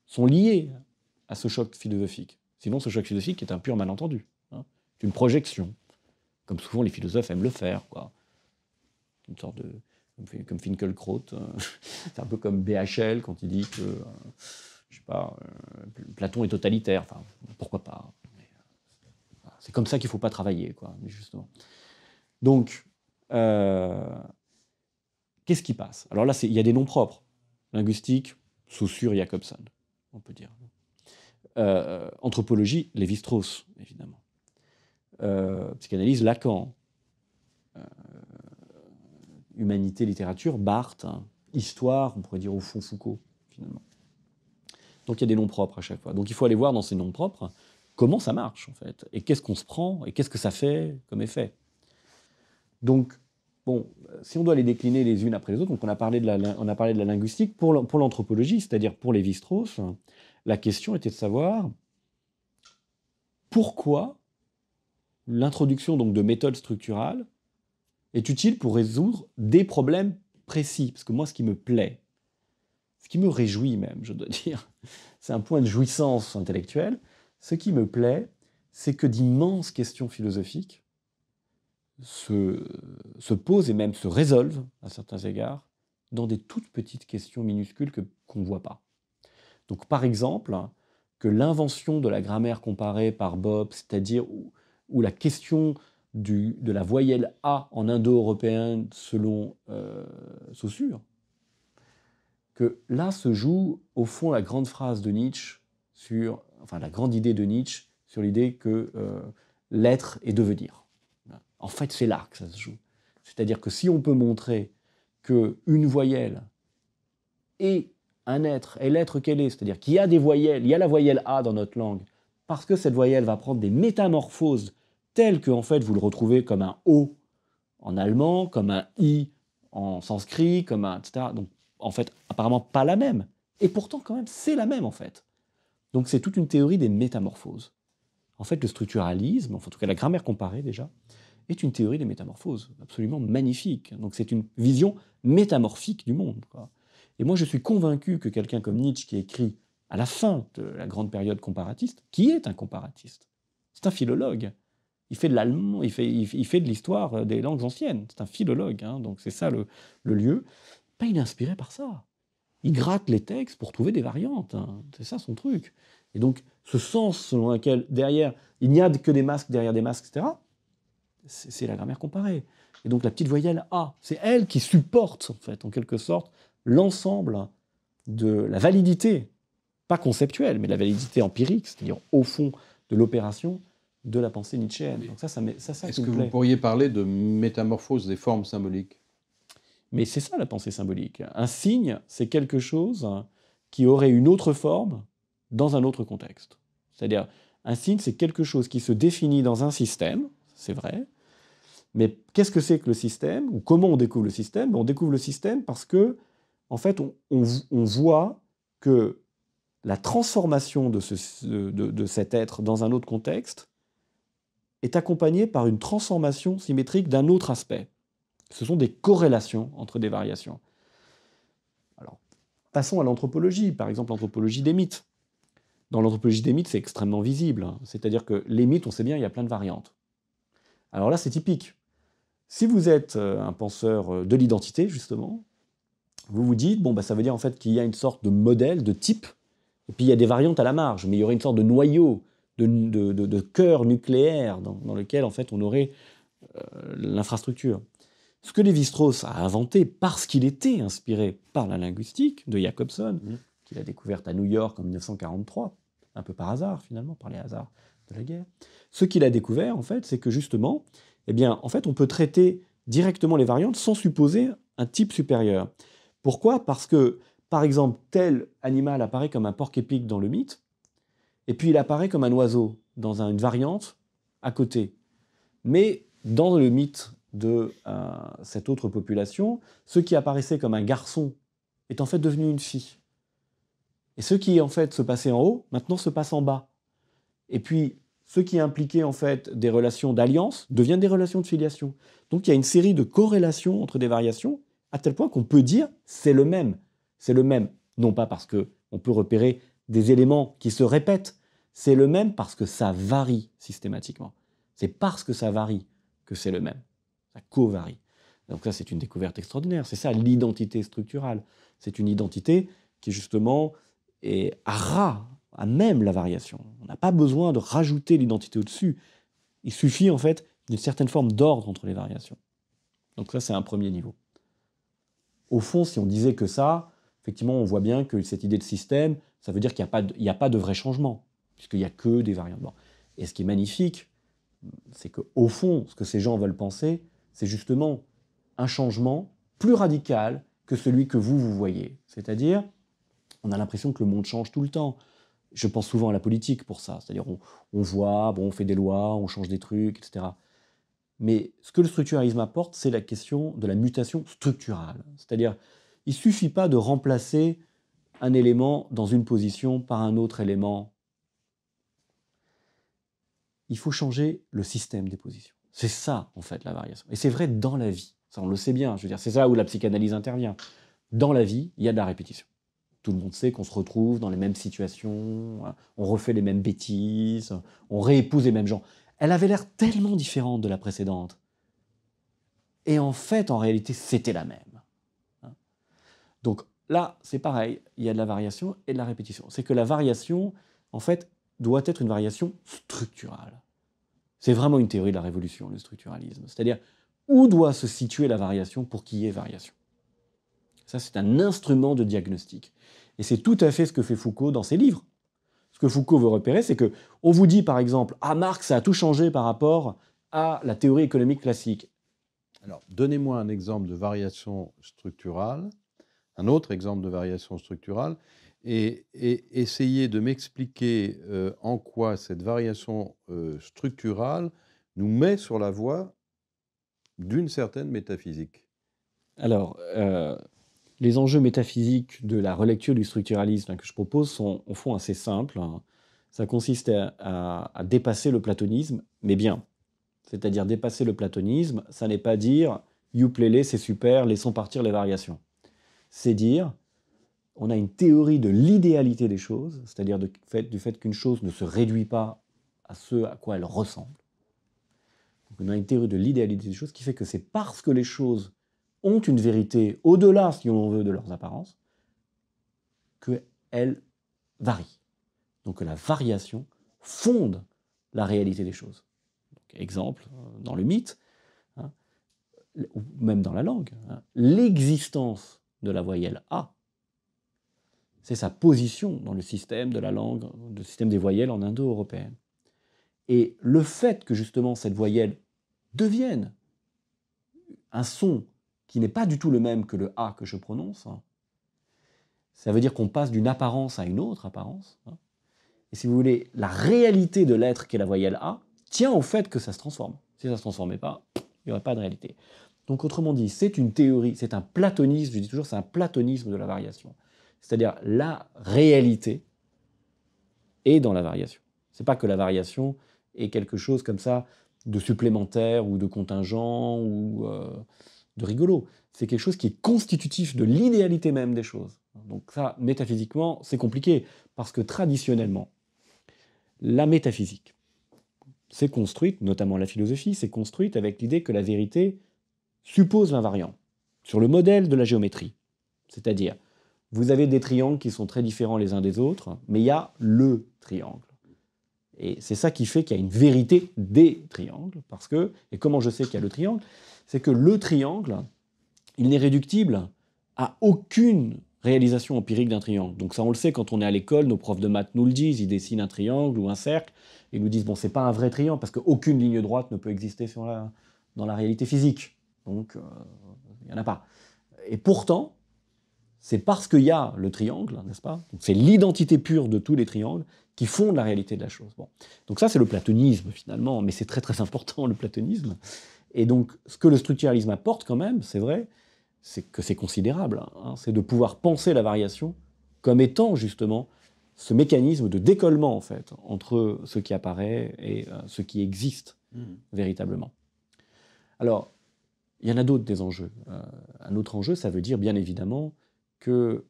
sont liées à ce choc philosophique ? Sinon, ce choc philosophique est un pur malentendu. Hein. C'est une projection, comme souvent les philosophes aiment le faire, quoi. Une sorte de... Comme Finkielkraut, c'est un peu comme BHL quand il dit que... je sais pas, Platon est totalitaire, enfin, pourquoi pas. Mais, c'est comme ça qu'il ne faut pas travailler, quoi, justement. Donc, qu'est-ce qui passe ? Alors là, il y a des noms propres. Linguistique, Saussure, Jacobson, on peut dire. Anthropologie, Lévi-Strauss, évidemment. Psychanalyse, Lacan. Humanité, littérature, Barthes. Hein. Histoire, on pourrait dire au fond Foucault, finalement. Donc il y a des noms propres à chaque fois. Donc il faut aller voir dans ces noms propres comment ça marche, en fait. Et qu'est-ce qu'on se prend, et qu'est-ce que ça fait comme effet. Donc, bon, si on doit les décliner les unes après les autres, donc on a parlé de la linguistique, pour l'anthropologie, c'est-à-dire pour Lévi-Strauss, la question était de savoir pourquoi l'introduction donc de méthodes structurales est utile pour résoudre des problèmes précis. Parce que moi, ce qui me plaît, ce qui me réjouit même, je dois dire, c'est un point de jouissance intellectuelle, ce qui me plaît, c'est que d'immenses questions philosophiques se posent et même se résolvent, à certains égards, dans des toutes petites questions minuscules qu'on ne voit pas. Donc par exemple, que l'invention de la grammaire comparée par Bob, c'est-à-dire où la question de la voyelle A en indo-européen selon Saussure, que là se joue au fond la grande phrase de Nietzsche, la grande idée de Nietzsche sur l'idée que l'être est devenir. En fait, c'est là que ça se joue. C'est-à-dire que si on peut montrer qu'une voyelle est un être, est l'être qu'elle est, c'est-à-dire qu'il y a des voyelles, il y a la voyelle A dans notre langue, parce que cette voyelle va prendre des métamorphoses telles que en fait, vous le retrouvez comme un O en allemand, comme un I en sanskrit, comme un etc. Donc, en fait, apparemment pas la même. Et pourtant, quand même, c'est la même, en fait. Donc, c'est toute une théorie des métamorphoses. En fait, le structuralisme, enfin, en tout cas la grammaire comparée déjà, est une théorie des métamorphoses absolument magnifique. Donc, c'est une vision métamorphique du monde, quoi. Et moi, je suis convaincu que quelqu'un comme Nietzsche, qui écrit à la fin de la grande période comparatiste, qui est un comparatiste, c'est un philologue. Il fait de l'allemand, il fait de l'histoire des langues anciennes. C'est un philologue, hein, donc c'est ça le lieu. Ben, il est inspiré par ça. Il gratte les textes pour trouver des variantes. Hein. C'est ça son truc. Et donc, ce sens selon lequel, derrière, il n'y a que des masques derrière des masques, etc., c'est la grammaire comparée. Et donc, la petite voyelle A, c'est elle qui supporte, en fait, en quelque sorte, l'ensemble de la validité pas conceptuelle, mais la validité empirique, c'est-à-dire au fond de l'opération de la pensée nietzschéenne. Donc ça Est-ce que vous pourriez parler de métamorphose des formes symboliques? Mais c'est ça la pensée symbolique. Un signe, c'est quelque chose qui aurait une autre forme dans un autre contexte. C'est-à-dire, un signe, c'est quelque chose qui se définit dans un système, c'est vrai, mais qu'est-ce que c'est que le système, ou comment on découvre le système? On découvre le système parce que, en fait, on voit que la transformation de cet être dans un autre contexte est accompagnée par une transformation symétrique d'un autre aspect. Ce sont des corrélations entre des variations. Alors, passons à l'anthropologie, par exemple l'anthropologie des mythes. Dans l'anthropologie des mythes, c'est extrêmement visible. C'est-à-dire que les mythes, on sait bien, il y a plein de variantes. Alors là, c'est typique. Si vous êtes un penseur de l'identité, justement, vous vous dites, bon, bah, ça veut dire en fait qu'il y a une sorte de modèle, de type, et puis il y a des variantes à la marge, mais il y aurait une sorte de noyau, de cœur nucléaire dans lequel en fait on aurait l'infrastructure. Ce que Lévi-Strauss a inventé parce qu'il était inspiré par la linguistique de Jacobson, qu'il a découverte à New York en 1943, un peu par hasard finalement, par les hasards de la guerre. Ce qu'il a découvert en fait, c'est que justement, eh bien, en fait, on peut traiter directement les variantes sans supposer un type supérieur. Pourquoi? Parce que, par exemple, tel animal apparaît comme un porc-épic dans le mythe, et puis il apparaît comme un oiseau dans une variante à côté. Mais dans le mythe de cette autre population, ce qui apparaissait comme un garçon est en fait devenu une fille. Et ce qui en fait se passait en haut, maintenant se passe en bas. Et puis, ce qui impliquait en fait des relations d'alliance deviennent des relations de filiation. Donc il y a une série de corrélations entre des variations, à tel point qu'on peut dire c'est le même. C'est le même, non pas parce qu'on peut repérer des éléments qui se répètent, c'est le même parce que ça varie systématiquement. C'est parce que ça varie que c'est le même. Ça co-varie. Donc ça, c'est une découverte extraordinaire. C'est ça l'identité structurale. C'est une identité qui justement est à ras, à même la variation. On n'a pas besoin de rajouter l'identité au-dessus. Il suffit en fait d'une certaine forme d'ordre entre les variations. Donc ça, c'est un premier niveau. Au fond, si on disait que ça, effectivement, on voit bien que cette idée de système, ça veut dire qu'il n'y a pas de vrai changement, puisqu'il n'y a que des variantes. Bon. Et ce qui est magnifique, c'est qu'au fond, ce que ces gens veulent penser, c'est justement un changement plus radical que celui que vous voyez. C'est-à-dire, on a l'impression que le monde change tout le temps. Je pense souvent à la politique pour ça. C'est-à-dire, on voit, bon, on fait des lois, on change des trucs, etc. Mais ce que le structuralisme apporte, c'est la question de la mutation structurale. C'est-à-dire, il ne suffit pas de remplacer un élément dans une position par un autre élément. Il faut changer le système des positions. C'est ça, en fait, la variation. Et c'est vrai dans la vie. Ça, on le sait bien. Je veux dire, c'est ça où la psychanalyse intervient. Dans la vie, il y a de la répétition. Tout le monde sait qu'on se retrouve dans les mêmes situations, on refait les mêmes bêtises, on réépouse les mêmes gens. Elle avait l'air tellement différente de la précédente. Et en fait, en réalité, c'était la même. Donc là, c'est pareil, il y a de la variation et de la répétition. C'est que la variation, en fait, doit être une variation structurale. C'est vraiment une théorie de la révolution, le structuralisme. C'est-à-dire, où doit se situer la variation pour qu'il y ait variation? Ça, c'est un instrument de diagnostic. Et c'est tout à fait ce que fait Foucault dans ses livres. Ce que Foucault veut repérer, c'est qu'on vous dit, par exemple, « Ah, Marx, ça a tout changé par rapport à la théorie économique classique. » Alors, donnez-moi un exemple de variation structurale, un autre exemple de variation structurale, et essayez de m'expliquer en quoi cette variation structurale nous met sur la voie d'une certaine métaphysique. Alors, les enjeux métaphysiques de la relecture du structuralisme que je propose sont, au fond, assez simples. Ça consiste à dépasser le platonisme, mais bien. C'est-à-dire dépasser le platonisme, ça n'est pas dire « youplélé, c'est super, laissons partir les variations ». C'est dire on a une théorie de l'idéalité des choses, c'est-à-dire du fait qu'une chose ne se réduit pas à ce à quoi elle ressemble. Donc on a une théorie de l'idéalité des choses qui fait que c'est parce que les choses ont une vérité au-delà, si on veut, de leurs apparences, qu'elles varient. Donc que la variation fonde la réalité des choses. Donc, exemple, dans le mythe, ou même dans la langue, l'existence de la voyelle A, c'est sa position dans le système de la langue, le système des voyelles en indo-européenne. Et le fait que justement cette voyelle devienne un son qui n'est pas du tout le même que le A que je prononce, ça veut dire qu'on passe d'une apparence à une autre apparence. Et si vous voulez, la réalité de l'être qu'est la voyelle A tient au fait que ça se transforme. Si ça ne se transformait pas, il n'y aurait pas de réalité. Donc autrement dit, c'est une théorie, c'est un platonisme, je dis toujours, c'est un platonisme de la variation. C'est-à-dire la réalité est dans la variation. Ce n'est pas que la variation est quelque chose comme ça de supplémentaire ou de contingent ou de rigolo. C'est quelque chose qui est constitutif de l'idéalité même des choses. Donc ça, métaphysiquement, c'est compliqué, parce que traditionnellement, la métaphysique s'est construite, notamment la philosophie, s'est construite avec l'idée que la vérité suppose l'invariant, sur le modèle de la géométrie. C'est-à-dire, vous avez des triangles qui sont très différents les uns des autres, mais il y a le triangle. Et c'est ça qui fait qu'il y a une vérité des triangles, parce que, et comment je sais qu'il y a le triangle, c'est que le triangle, il n'est réductible à aucune réalisation empirique d'un triangle. Donc ça, on le sait quand on est à l'école, nos profs de maths nous le disent, ils dessinent un triangle ou un cercle, et ils nous disent, bon, c'est pas un vrai triangle, parce qu'aucune ligne droite ne peut exister dans la réalité physique. Donc, il n'y en a pas. Et pourtant, c'est parce qu'il y a le triangle, n'est-ce pas? Donc c'est l'identité pure de tous les triangles qui fondent la réalité de la chose. Bon. Donc ça, c'est le platonisme, finalement, mais c'est très très important, le platonisme. Et donc, ce que le structuralisme apporte quand même, c'est vrai, c'est que c'est considérable, hein, c'est de pouvoir penser la variation comme étant justement ce mécanisme de décollement, en fait, entre ce qui apparaît et ce qui existe véritablement. Alors, il y en a d'autres des enjeux. Un autre enjeu, ça veut dire bien évidemment que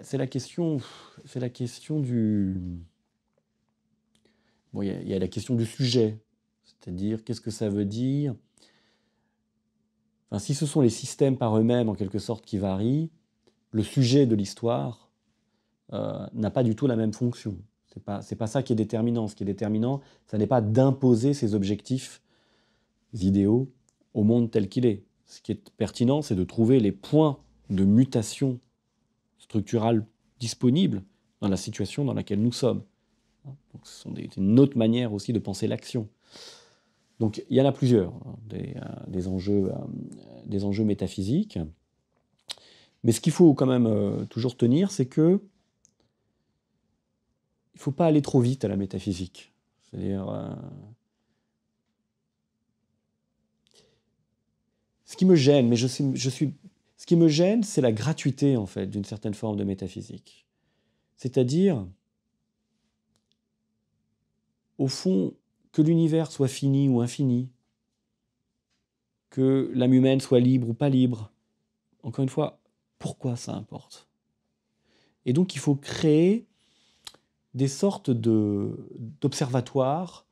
c'est la question du... Bon, il y a la question du sujet, c'est-à-dire qu'est-ce que ça veut dire. Enfin, si ce sont les systèmes par eux-mêmes, en quelque sorte, qui varient, le sujet de l'histoire n'a pas du tout la même fonction. C'est pas ça qui est déterminant. Ce qui est déterminant, ça n'est pas d'imposer ses objectifs idéaux au monde tel qu'il est. Ce qui est pertinent, c'est de trouver les points de mutation structurale disponibles dans la situation dans laquelle nous sommes. Donc, ce sont une autre manière aussi de penser l'action. Donc il y en a plusieurs, des enjeux métaphysiques. Mais ce qu'il faut quand même toujours tenir, c'est que il ne faut pas aller trop vite à la métaphysique. C'est-à-dire... ce qui me gêne, ce qui me gêne, c'est la gratuité, en fait, d'une certaine forme de métaphysique. C'est-à-dire, au fond, que l'univers soit fini ou infini, que l'âme humaine soit libre ou pas libre, encore une fois, pourquoi ça importe? Et donc, il faut créer des sortes d'observatoires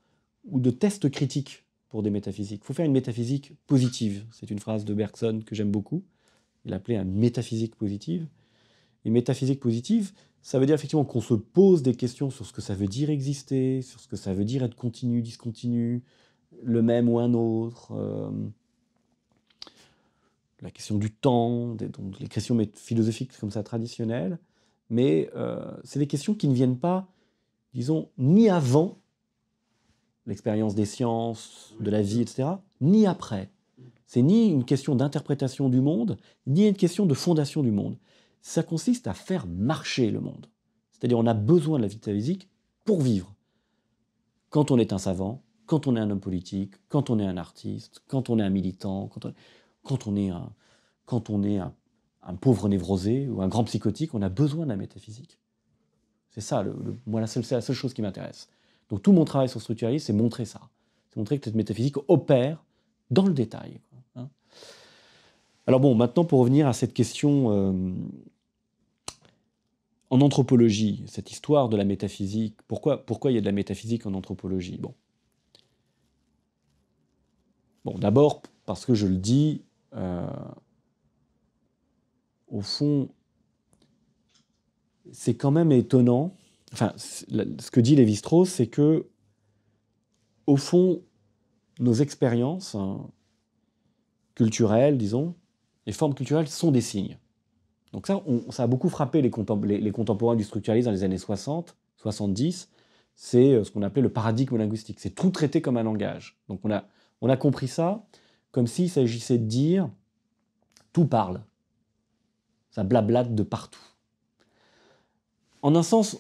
ou de tests critiques pour des métaphysiques. Il faut faire une métaphysique positive. C'est une phrase de Bergson que j'aime beaucoup. Il l'appelait une métaphysique positive. Une métaphysique positive, ça veut dire effectivement qu'on se pose des questions sur ce que ça veut dire exister, sur ce que ça veut dire être continu, discontinu, le même ou un autre, la question du temps, donc les questions philosophiques comme ça traditionnelles, mais c'est des questions qui ne viennent pas, disons, ni avant l'expérience des sciences, de la vie, etc., ni après. C'est ni une question d'interprétation du monde, ni une question de fondation du monde. Ça consiste à faire marcher le monde. C'est-à-dire on a besoin de la métaphysique pour vivre. Quand on est un savant, quand on est un homme politique, quand on est un artiste, quand on est un militant, quand on est un pauvre névrosé ou un grand psychotique, on a besoin de la métaphysique. C'est ça, moi, c'est la seule chose qui m'intéresse. Donc tout mon travail sur le structuralisme, c'est montrer ça. C'est montrer que cette métaphysique opère dans le détail. Hein. Alors bon, maintenant pour revenir à cette question en anthropologie, cette histoire de la métaphysique, pourquoi il y a de la métaphysique en anthropologie? Bon, d'abord parce que je le dis, au fond, c'est quand même étonnant. Enfin, ce que dit Lévi-Strauss, c'est que, au fond, nos expériences culturelles, disons, Les formes culturelles sont des signes. Donc ça a beaucoup frappé les contemporains du structuralisme dans les années 60, 70. C'est ce qu'on appelait le paradigme linguistique. C'est tout traité comme un langage. Donc on a compris ça comme s'il s'agissait de dire tout parle. Ça blablate de partout. En un sens,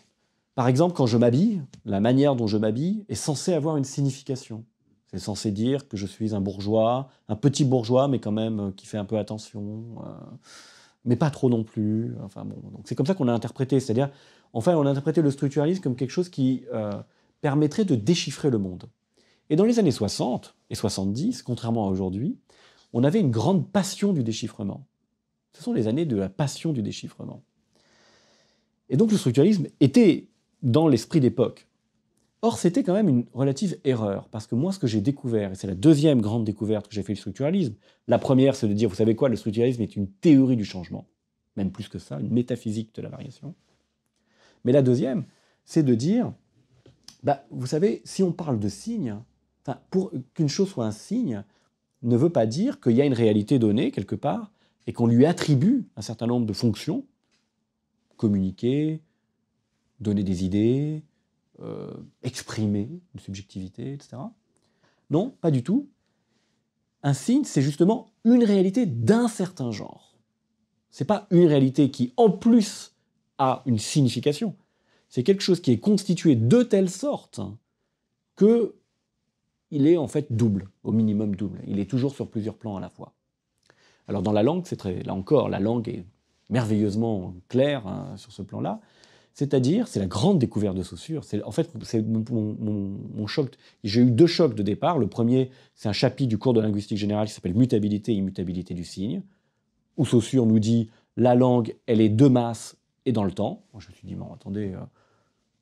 par exemple, quand je m'habille, la manière dont je m'habille est censée avoir une signification. C'est censé dire que je suis un bourgeois, un petit bourgeois, mais quand même qui fait un peu attention, mais pas trop non plus. Enfin bon, donc c'est comme ça qu'on a interprété. C'est-à-dire, enfin, on a interprété le structuralisme comme quelque chose qui permettrait de déchiffrer le monde. Et dans les années 60 et 70, contrairement à aujourd'hui, on avait une grande passion du déchiffrement. Ce sont les années de la passion du déchiffrement. Et donc le structuralisme était dans l'esprit d'époque. Or, c'était quand même une relative erreur, parce que moi, ce que j'ai découvert, et c'est la deuxième grande découverte que j'ai fait du structuralisme, la première, c'est de dire, vous savez quoi, le structuralisme est une théorie du changement, même plus que ça, une métaphysique de la variation. Mais la deuxième, c'est de dire, vous savez, si on parle de signes, pour qu'une chose soit un signe, ne veut pas dire qu'il y a une réalité donnée quelque part, et qu'on lui attribue un certain nombre de fonctions, communiquer, donner des idées, exprimer une subjectivité, etc. Non, pas du tout. Un signe, c'est justement une réalité d'un certain genre. C'est pas une réalité qui, en plus, a une signification. C'est quelque chose qui est constitué de telle sorte que il est en fait double, au minimum double. Il est toujours sur plusieurs plans à la fois. Alors dans la langue, là encore, la langue est merveilleusement claire sur ce plan-là. C'est-à-dire, c'est la grande découverte de Saussure. En fait, c'est mon choc. J'ai eu deux chocs de départ. Le premier, c'est un chapitre du cours de linguistique générale qui s'appelle « Mutabilité et immutabilité du signe », où Saussure nous dit « la langue, elle est de masse et dans le temps ». Moi, je me suis dit « bon, attendez,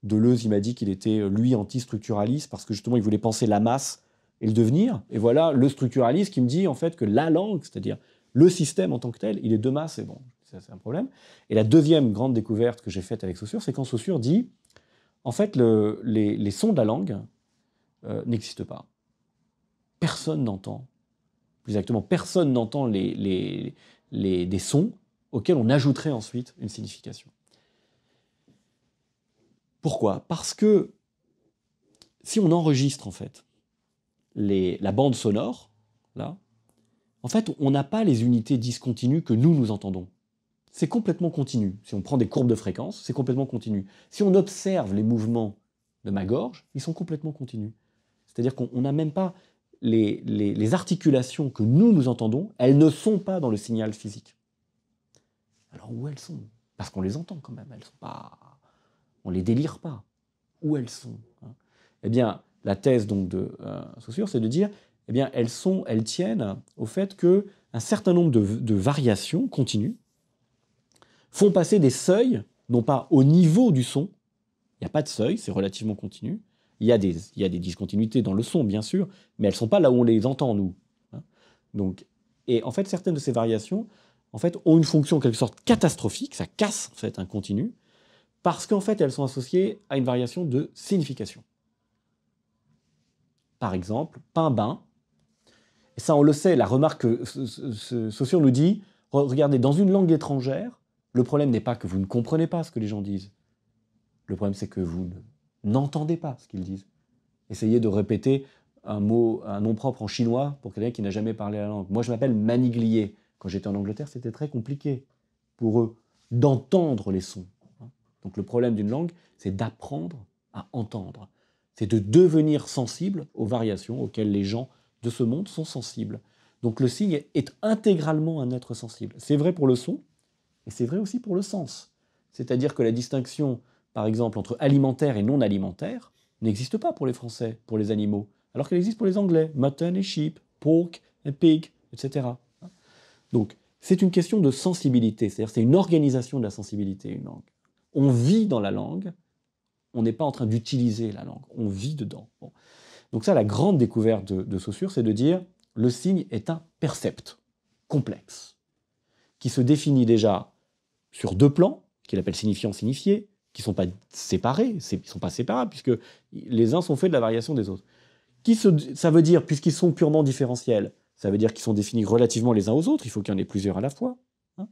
Deleuze, il m'a dit qu'il était, lui, anti-structuraliste, parce que justement, il voulait penser la masse et le devenir. Et voilà, le structuraliste qui me dit, en fait, que la langue, c'est-à-dire le système en tant que tel, il est de masse, et bon, ça, c'est un problème. Et la deuxième grande découverte que j'ai faite avec Saussure, c'est quand Saussure dit, en fait, les sons de la langue n'existent pas. Personne n'entend, plus exactement, personne n'entend des sons auxquels on ajouterait ensuite une signification. Pourquoi ? Parce que si on enregistre, en fait, la bande sonore, là, en fait, on n'a pas les unités discontinues que nous entendons. C'est complètement continu. Si on prend des courbes de fréquence, c'est complètement continu. Si on observe les mouvements de ma gorge, ils sont complètement continus. C'est-à-dire qu'on n'a même pas les articulations que nous entendons, elles ne sont pas dans le signal physique. Alors où elles sont ? Parce qu'on les entend quand même, elles sont pas... On ne les délire pas. Où elles sont ? Eh bien, la thèse donc de Saussure, c'est de dire, eh bien, elles tiennent au fait qu'un certain nombre de variations continues font passer des seuils, non pas au niveau du son, il n'y a pas de seuil, c'est relativement continu, il y a des discontinuités dans le son, bien sûr, mais elles ne sont pas là où on les entend, nous. Donc, et en fait, certaines de ces variations en fait, ont une fonction en quelque sorte catastrophique, ça casse en fait un continu, parce qu'en fait, elles sont associées à une variation de signification. Par exemple, pain-bain. Et ça, on le sait, la remarque que Saussure nous dit, regardez, dans une langue étrangère, le problème n'est pas que vous ne comprenez pas ce que les gens disent. Le problème, c'est que vous n'entendez pas ce qu'ils disent. Essayez de répéter un nom propre en chinois pour quelqu'un qui n'a jamais parlé la langue. Moi, je m'appelle Maniglier. Quand j'étais en Angleterre, c'était très compliqué pour eux d'entendre les sons. Donc le problème d'une langue, c'est d'apprendre à entendre. C'est de devenir sensible aux variations auxquelles les gens de ce monde sont sensibles. Donc le signe est intégralement un être sensible. C'est vrai pour le son, et c'est vrai aussi pour le sens. C'est-à-dire que la distinction, par exemple, entre alimentaire et non alimentaire, n'existe pas pour les Français, pour les animaux, alors qu'elle existe pour les Anglais, mutton et sheep, pork et pig, etc. Donc c'est une question de sensibilité, c'est-à-dire c'est une organisation de la sensibilité, une langue. On vit dans la langue, on n'est pas en train d'utiliser la langue, on vit dedans. Bon. Donc ça, la grande découverte de Saussure, c'est de dire le signe est un percept complexe, qui se définit déjà sur deux plans, qu'il appelle signifiant-signifié, qui ne sont pas séparés, ils ne sont pas séparables, puisque les uns sont faits de la variation des autres. Ça veut dire, puisqu'ils sont purement différentiels, Ça veut dire qu'ils sont définis relativement les uns aux autres. Il faut qu'il y en ait plusieurs à la fois. Hein.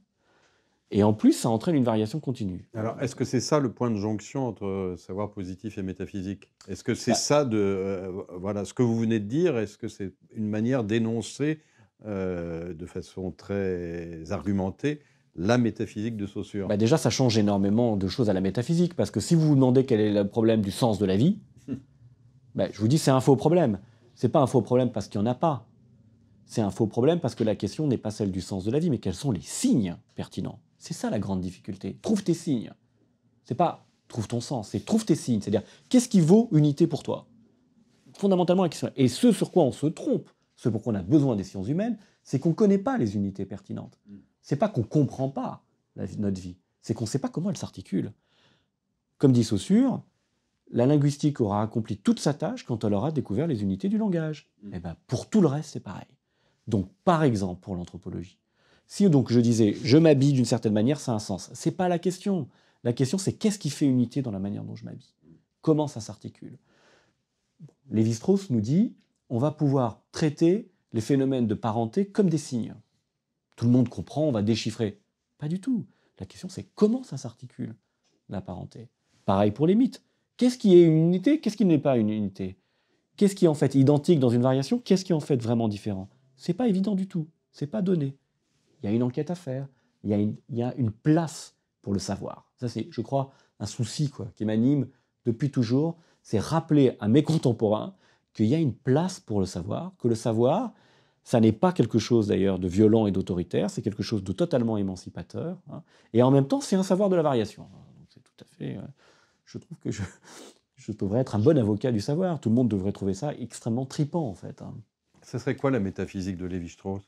Et en plus, ça entraîne une variation continue. Alors, est-ce que c'est ça le point de jonction entre savoir positif et métaphysique? Est-ce que c'est ça voilà, ce que vous venez de dire, est-ce que c'est une manière d'énoncer de façon très argumentée la métaphysique de Saussure? Déjà, ça change énormément de choses à la métaphysique, parce que si vous vous demandez quel est le problème du sens de la vie, je vous dis c'est un faux problème. C'est pas un faux problème parce qu'il n'y en a pas. C'est un faux problème parce que la question n'est pas celle du sens de la vie, mais quels sont les signes pertinents. C'est ça la grande difficulté. Trouve tes signes. C'est pas trouve ton sens, c'est trouve tes signes. C'est-à-dire, qu'est-ce qui vaut unité pour toi? Fondamentalement, la question. Et ce sur quoi on se trompe, ce pour quoi on a besoin des sciences humaines, c'est qu'on ne connaît pas les unités pertinentes. C'est pas qu'on ne comprend pas notre vie, c'est qu'on ne sait pas comment elle s'articule. Comme dit Saussure, la linguistique aura accompli toute sa tâche quand elle aura découvert les unités du langage. Et pour tout le reste, c'est pareil. Donc, par exemple, pour l'anthropologie, si donc je disais « je m'habille d'une certaine manière », ça a un sens. C'est pas la question. La question, c'est qu'est-ce qui fait unité dans la manière dont je m'habille? Comment ça s'articule? Lévi-Strauss nous dit on va pouvoir traiter les phénomènes de parenté comme des signes. Tout le monde comprend, on va déchiffrer. Pas du tout. La question, c'est comment ça s'articule, la parenté. Pareil pour les mythes. Qu'est-ce qui est une unité? Qu'est-ce qui n'est pas une unité? Qu'est-ce qui est en fait identique dans une variation? Qu'est-ce qui est en fait vraiment différent? C'est pas évident du tout. C'est pas donné. Il y a une enquête à faire. Il y a une place pour le savoir. Ça, c'est, je crois, un souci qui m'anime depuis toujours. C'est rappeler à mes contemporains qu'il y a une place pour le savoir, que le savoir, ça n'est pas quelque chose d'ailleurs de violent et d'autoritaire, c'est quelque chose de totalement émancipateur. Et en même temps, c'est un savoir de la variation. Donc c'est tout à fait... je trouve que je devrais être un bon avocat du savoir. Tout le monde devrait trouver ça extrêmement tripant, en fait. Ça serait quoi la métaphysique de Lévi-Strauss?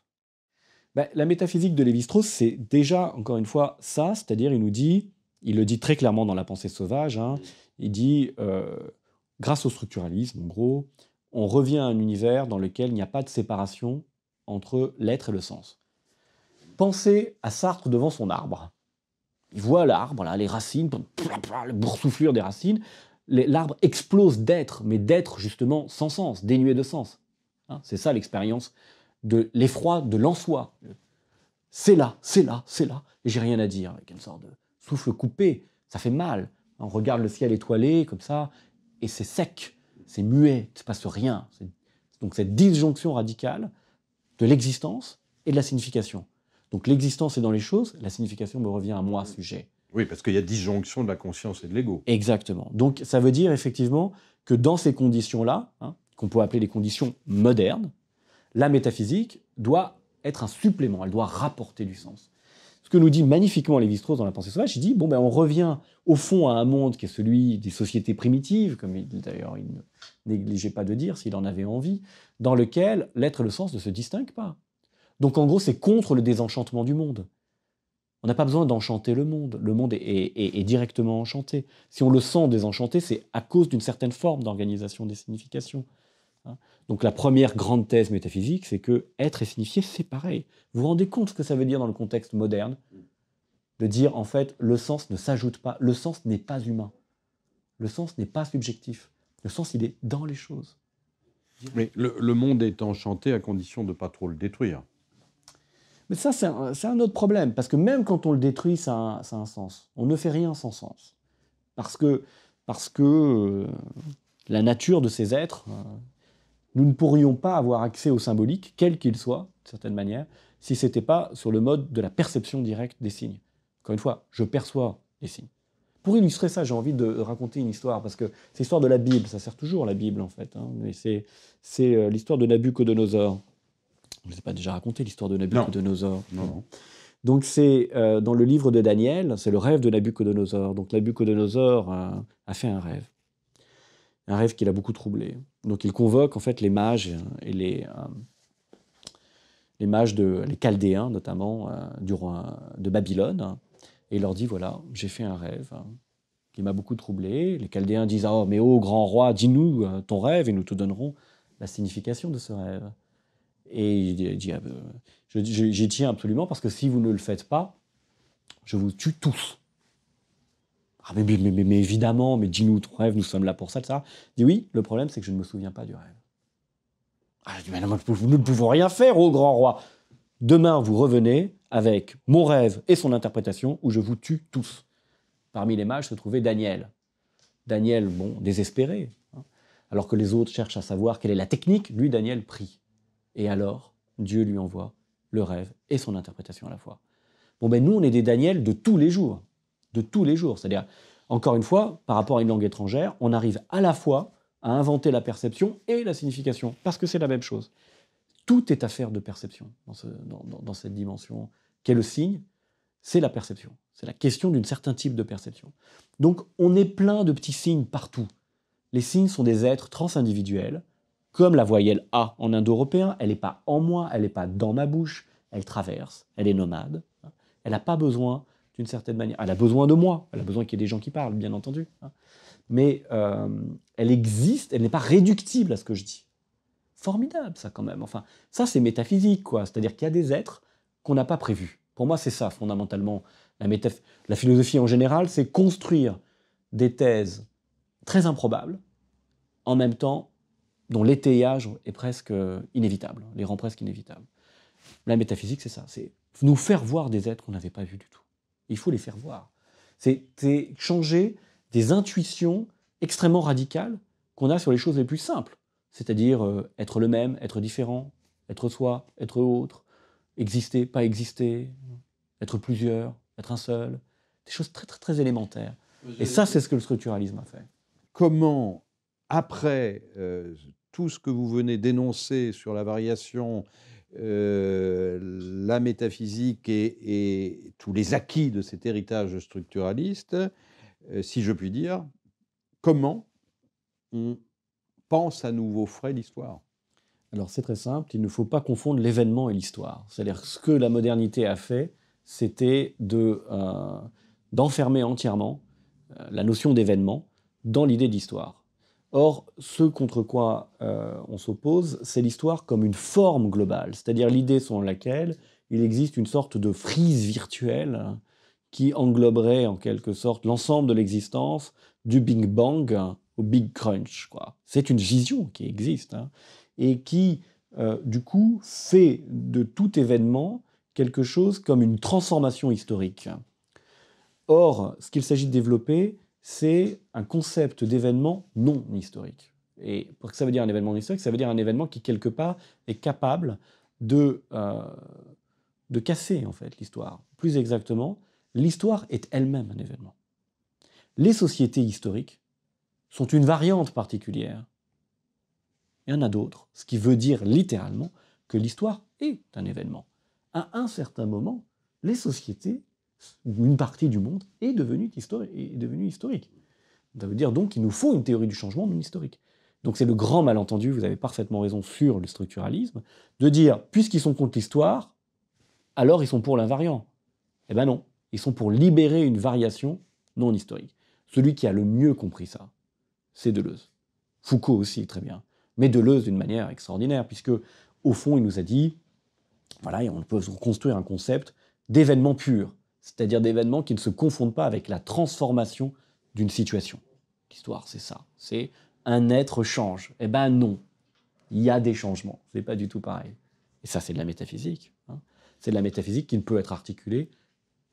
La métaphysique de Lévi-Strauss, c'est déjà, encore une fois, ça, c'est-à-dire, il le dit très clairement dans La pensée sauvage, il dit, grâce au structuralisme, en gros, on revient à un univers dans lequel il n'y a pas de séparation entre l'être et le sens. Pensez à Sartre devant son arbre. Il voit l'arbre, là, les racines, le boursouflure des racines, l'arbre explose d'être, mais d'être justement sans sens, dénué de sens. C'est ça l'expérience de l'effroi de l'en-soi. C'est là, c'est là, c'est là, et j'ai rien à dire, avec une sorte de souffle coupé, ça fait mal. On regarde le ciel étoilé, comme ça, et c'est sec, c'est muet, il ne se passe rien. Donc cette disjonction radicale de l'existence et de la signification. Donc l'existence est dans les choses, la signification me revient à moi, sujet. Oui, parce qu'il y a disjonction de la conscience et de l'ego. Exactement. Donc ça veut dire effectivement que dans ces conditions-là, qu'on peut appeler les conditions modernes, la métaphysique doit être un supplément, elle doit rapporter du sens. Ce que nous dit magnifiquement Lévi-Strauss dans La pensée sauvage, il dit, on revient au fond à un monde qui est celui des sociétés primitives, comme d'ailleurs il ne négligeait pas de dire s'il en avait envie, dans lequel l'être et le sens ne se distinguent pas. Donc en gros, c'est contre le désenchantement du monde. On n'a pas besoin d'enchanter le monde est directement enchanté. Si on le sent désenchanté, c'est à cause d'une certaine forme d'organisation des significations. Donc la première grande thèse métaphysique, c'est que être et signifier, c'est pareil. Vous vous rendez compte ce que ça veut dire dans le contexte moderne? De dire, en fait, le sens ne s'ajoute pas, le sens n'est pas humain. Le sens n'est pas subjectif. Le sens, il est dans les choses. Mais le monde est enchanté à condition de ne pas trop le détruire. Mais ça, c'est un autre problème, parce que même quand on le détruit, ça a un sens. On ne fait rien sans sens. Parce que la nature de ces êtres, nous ne pourrions pas avoir accès au symbolique, quel qu'il soit, d'une certaine manière, si ce n'était pas sur le mode de la perception directe des signes. Encore une fois, je perçois les signes. Pour illustrer ça, j'ai envie de raconter une histoire, parce que c'est l'histoire de la Bible, ça sert toujours la Bible en fait, mais c'est l'histoire de Nabuchodonosor. Je ne vous ai pas déjà raconté l'histoire de Nabuchodonosor. Non. Donc c'est dans le livre de Daniel, c'est le rêve de Nabuchodonosor. Donc Nabuchodonosor a fait un rêve qui l'a beaucoup troublé. Donc il convoque en fait les mages et les Chaldéens notamment du roi de Babylone, et il leur dit voilà, j'ai fait un rêve qui m'a beaucoup troublé. Les Chaldéens disent mais ô grand roi, dis-nous ton rêve et nous te donnerons la signification de ce rêve. Et il dit j'y tiens absolument parce que si vous ne le faites pas, je vous tue tous. Mais évidemment, mais dis-nous ton rêve, nous sommes là pour ça, ça. Il dit oui, le problème c'est que je ne me souviens pas du rêve. Ah, je dis, mais non, nous ne pouvons rien faire, ô grand roi. Demain, vous revenez avec mon rêve et son interprétation, où je vous tue tous. Parmi les mages se trouvait Daniel. Daniel, bon, désespéré, hein, alors que les autres cherchent à savoir quelle est la technique, lui, Daniel, prie. Et alors, Dieu lui envoie le rêve et son interprétation à la fois. Bon, ben nous, on est des Daniel de tous les jours. De tous les jours. C'est-à-dire, encore une fois, par rapport à une langue étrangère, on arrive à la fois à inventer la perception et la signification, parce que c'est la même chose. Tout est affaire de perception dans cette dimension qu'est le signe, c'est la perception. C'est la question d'un certain type de perception. Donc, on est plein de petits signes partout. Les signes sont des êtres transindividuels, comme la voyelle A en indo-européen, elle n'est pas en moi, elle n'est pas dans ma bouche, elle traverse, elle est nomade. Elle n'a pas besoin d'une certaine manière. Elle a besoin de moi, elle a besoin qu'il y ait des gens qui parlent, bien entendu. Mais elle existe, elle n'est pas réductible à ce que je dis. Formidable, ça, quand même. Enfin, ça, c'est métaphysique, quoi. C'est-à-dire qu'il y a des êtres qu'on n'a pas prévus. Pour moi, c'est ça, fondamentalement. La philosophie, en général, c'est construire des thèses très improbables, en même temps, dont l'étayage est presque inévitable, les rend presque inévitables. La métaphysique, c'est ça. C'est nous faire voir des êtres qu'on n'avait pas vus du tout. Il faut les faire voir. C'est changer des intuitions extrêmement radicales qu'on a sur les choses les plus simples. C'est-à-dire être le même, être différent, être soi, être autre, exister, pas exister, être plusieurs, être un seul. Des choses très, très, très élémentaires. Et ça, c'est ce que le structuralisme a fait. Comment, après tout ce que vous venez d'énoncer sur la variation, la métaphysique et tous les acquis de cet héritage structuraliste, si je puis dire, comment on pense à nouveau frais l'histoire? Alors c'est très simple, il ne faut pas confondre l'événement et l'histoire. C'est-à-dire que ce que la modernité a fait, c'était d'enfermer entièrement la notion d'événement dans l'idée d'histoire. Or, ce contre quoi on s'oppose, c'est l'histoire comme une forme globale, c'est-à-dire l'idée selon laquelle il existe une sorte de frise virtuelle qui engloberait en quelque sorte l'ensemble de l'existence du Big Bang au Big Crunch, quoi. C'est une vision qui existe, et qui, du coup, fait de tout événement quelque chose comme une transformation historique. Or, ce qu'il s'agit de développer, c'est un concept d'événement non historique. Et pour que ça veut dire un événement non historique, ça veut dire un événement qui, quelque part, est capable de casser, en fait, l'histoire. Plus exactement, l'histoire est elle-même un événement. Les sociétés historiques sont une variante particulière. Il y en a d'autres, ce qui veut dire littéralement que l'histoire est un événement. À un certain moment, les sociétés, ou une partie du monde, est devenue historique. Ça veut dire donc qu'il nous faut une théorie du changement non historique. Donc c'est le grand malentendu, vous avez parfaitement raison sur le structuralisme, de dire, puisqu'ils sont contre l'histoire, alors ils sont pour l'invariant. Eh bien non, ils sont pour libérer une variation non historique. Celui qui a le mieux compris ça, c'est Deleuze. Foucault aussi, très bien. Mais Deleuze d'une manière extraordinaire, puisque, au fond, il nous a dit, voilà, on peut construire un concept d'événement pur, c'est-à-dire d'événements qui ne se confondent pas avec la transformation d'une situation. L'histoire, c'est ça. C'est un être change. Eh ben non, il y a des changements. C'est pas du tout pareil. Et ça, c'est de la métaphysique. C'est de la métaphysique qui ne peut être articulée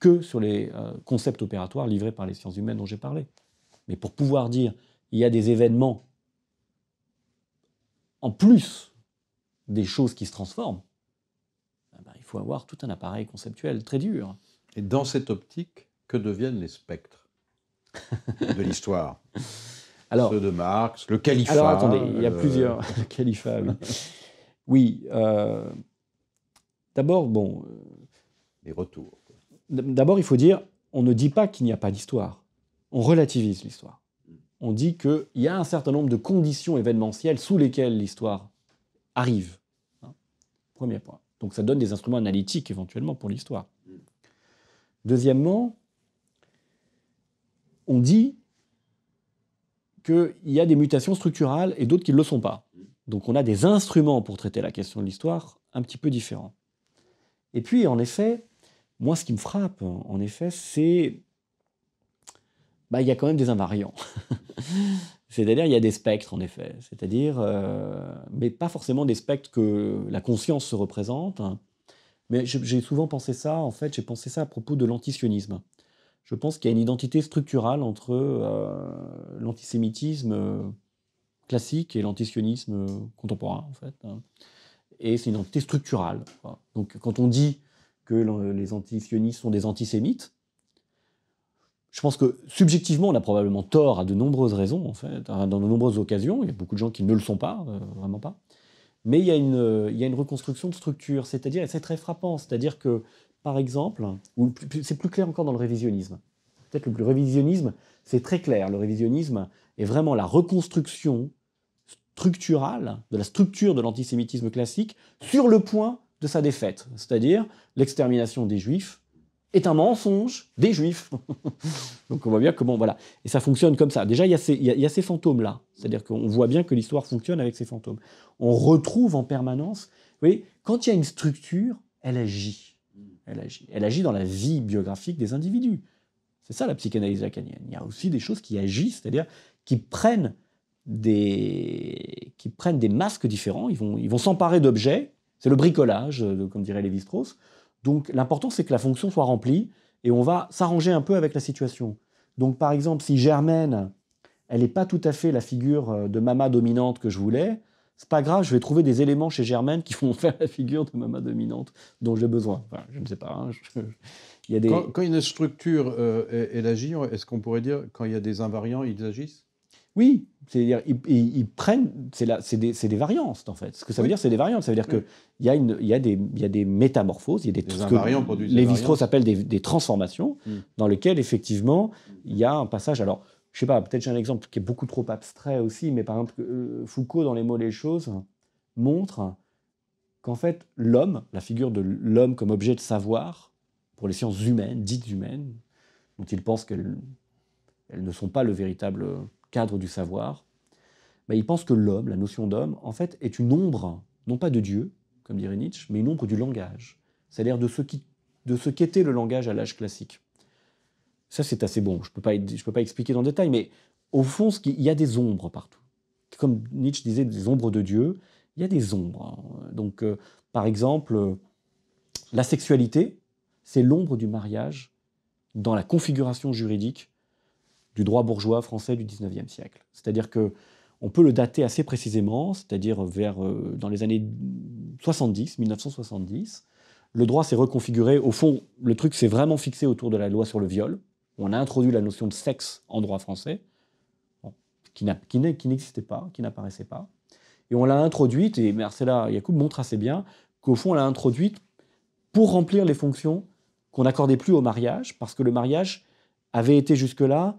que sur les concepts opératoires livrés par les sciences humaines dont j'ai parlé. Mais pour pouvoir dire il y a des événements en plus des choses qui se transforment, il faut avoir tout un appareil conceptuel très dur. Et dans cette optique, que deviennent les spectres de l'histoire? Alors, ceux de Marx, le califat. Alors attendez, il y a plusieurs califats. Oui, d'abord, bon. Les retours. D'abord, il faut dire, on ne dit pas qu'il n'y a pas d'histoire. On relativise l'histoire. On dit qu'il y a un certain nombre de conditions événementielles sous lesquelles l'histoire arrive. Premier point. Donc ça donne des instruments analytiques éventuellement pour l'histoire. Deuxièmement, on dit qu'il y a des mutations structurales et d'autres qui ne le sont pas. Donc on a des instruments pour traiter la question de l'histoire un petit peu différents. Et puis, en effet, moi, ce qui me frappe, en effet, c'est... il y a quand même des invariants. C'est-à-dire, il y a des spectres, en effet. C'est-à-dire, mais pas forcément des spectres que la conscience se représente, hein. Mais j'ai souvent pensé ça, en fait, j'ai pensé ça à propos de l'antisionisme. Je pense qu'il y a une identité structurale entre l'antisémitisme classique et l'antisionisme contemporain, en fait, hein. Et c'est une identité structurale, quoi. Donc, quand on dit que les antisionistes sont des antisémites, je pense que subjectivement, on a probablement tort à de nombreuses raisons, en fait, dans de nombreuses occasions. Il y a beaucoup de gens qui ne le sont pas, vraiment pas. Mais il y a une reconstruction de structure, c'est-à-dire, et c'est très frappant, c'est-à-dire que, par exemple, ou c'est plus clair encore dans le révisionnisme. Peut-être le révisionnisme, c'est très clair. Le révisionnisme est vraiment la reconstruction structurale de la structure de l'antisémitisme classique sur le point de sa défaite, c'est-à-dire l'extermination des Juifs est un mensonge des Juifs. Donc on voit bien comment, voilà. Et ça fonctionne comme ça. Déjà, il y a ces fantômes-là. C'est-à-dire qu'on voit bien que l'histoire fonctionne avec ces fantômes. On retrouve en permanence, vous voyez, quand il y a une structure, elle agit. Elle agit. Elle agit dans la vie biographique des individus. C'est ça la psychanalyse lacanienne. Il y a aussi des choses qui agissent, c'est-à-dire qui prennent des masques différents. Ils vont s'emparer d'objets. C'est le bricolage, comme dirait Lévi-Strauss. Donc l'important, c'est que la fonction soit remplie et on va s'arranger un peu avec la situation. Donc par exemple, si Germaine, elle n'est pas tout à fait la figure de maman dominante que je voulais, c'est pas grave, je vais trouver des éléments chez Germaine qui vont faire la figure de maman dominante dont j'ai besoin. Enfin, je ne sais pas. Hein, il y a des... Quand une structure, elle agit, est-ce qu'on pourrait dire, quand il y a des invariants, ils agissent? Oui, c'est-à-dire ils prennent, c'est des variances en fait. Ce que ça veut dire, c'est des variantes. Ça veut dire qu'il y a des métamorphoses, il y a des invariants produisent Lévi-Strauss appelle des transformations, dans lesquelles effectivement il y a un passage. Alors, je sais pas, peut-être j'ai un exemple qui est beaucoup trop abstrait aussi, mais par exemple Foucault dans Les mots et les choses montre qu'en fait l'homme, la figure de l'homme comme objet de savoir pour les sciences humaines, dites humaines, dont il pense qu'elles ne sont pas le véritable cadre du savoir, il pense que l'homme, la notion d'homme, en fait, est une ombre, non pas de Dieu, comme dirait Nietzsche, mais une ombre du langage, c'est-à-dire de ce qu'était le langage à l'âge classique. Ça, c'est assez bon, je ne peux pas expliquer dans le détail, mais au fond, il y a des ombres partout. Comme Nietzsche disait, des ombres de Dieu, il y a des ombres. Donc, par exemple, la sexualité, c'est l'ombre du mariage dans la configuration juridique du droit bourgeois français du XIXe siècle. C'est-à-dire qu'on peut le dater assez précisément, c'est-à-dire dans les années 70, 1970. Le droit s'est reconfiguré. Au fond, le truc s'est vraiment fixé autour de la loi sur le viol. On a introduit la notion de sexe en droit français, qui n'existait pas, qui n'apparaissait pas. Et on l'a introduite, et Marcella Yacoub montre assez bien qu'au fond, on l'a introduite pour remplir les fonctions qu'on n'accordait plus au mariage, parce que le mariage avait été jusque-là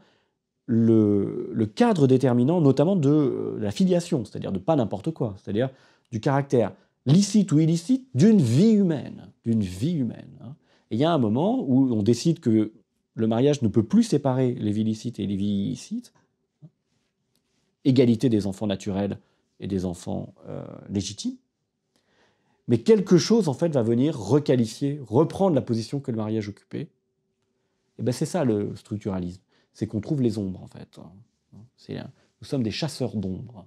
le cadre déterminant, notamment de la filiation, c'est-à-dire de pas n'importe quoi, c'est-à-dire du caractère licite ou illicite d'une vie humaine, hein. Et il y a un moment où on décide que le mariage ne peut plus séparer les vies licites et les vies illicites, égalité des enfants naturels et des enfants légitimes, mais quelque chose en fait va venir requalifier, reprendre la position que le mariage occupait. Et ben c'est ça le structuralisme. C'est qu'on trouve les ombres, en fait. Nous sommes des chasseurs d'ombres.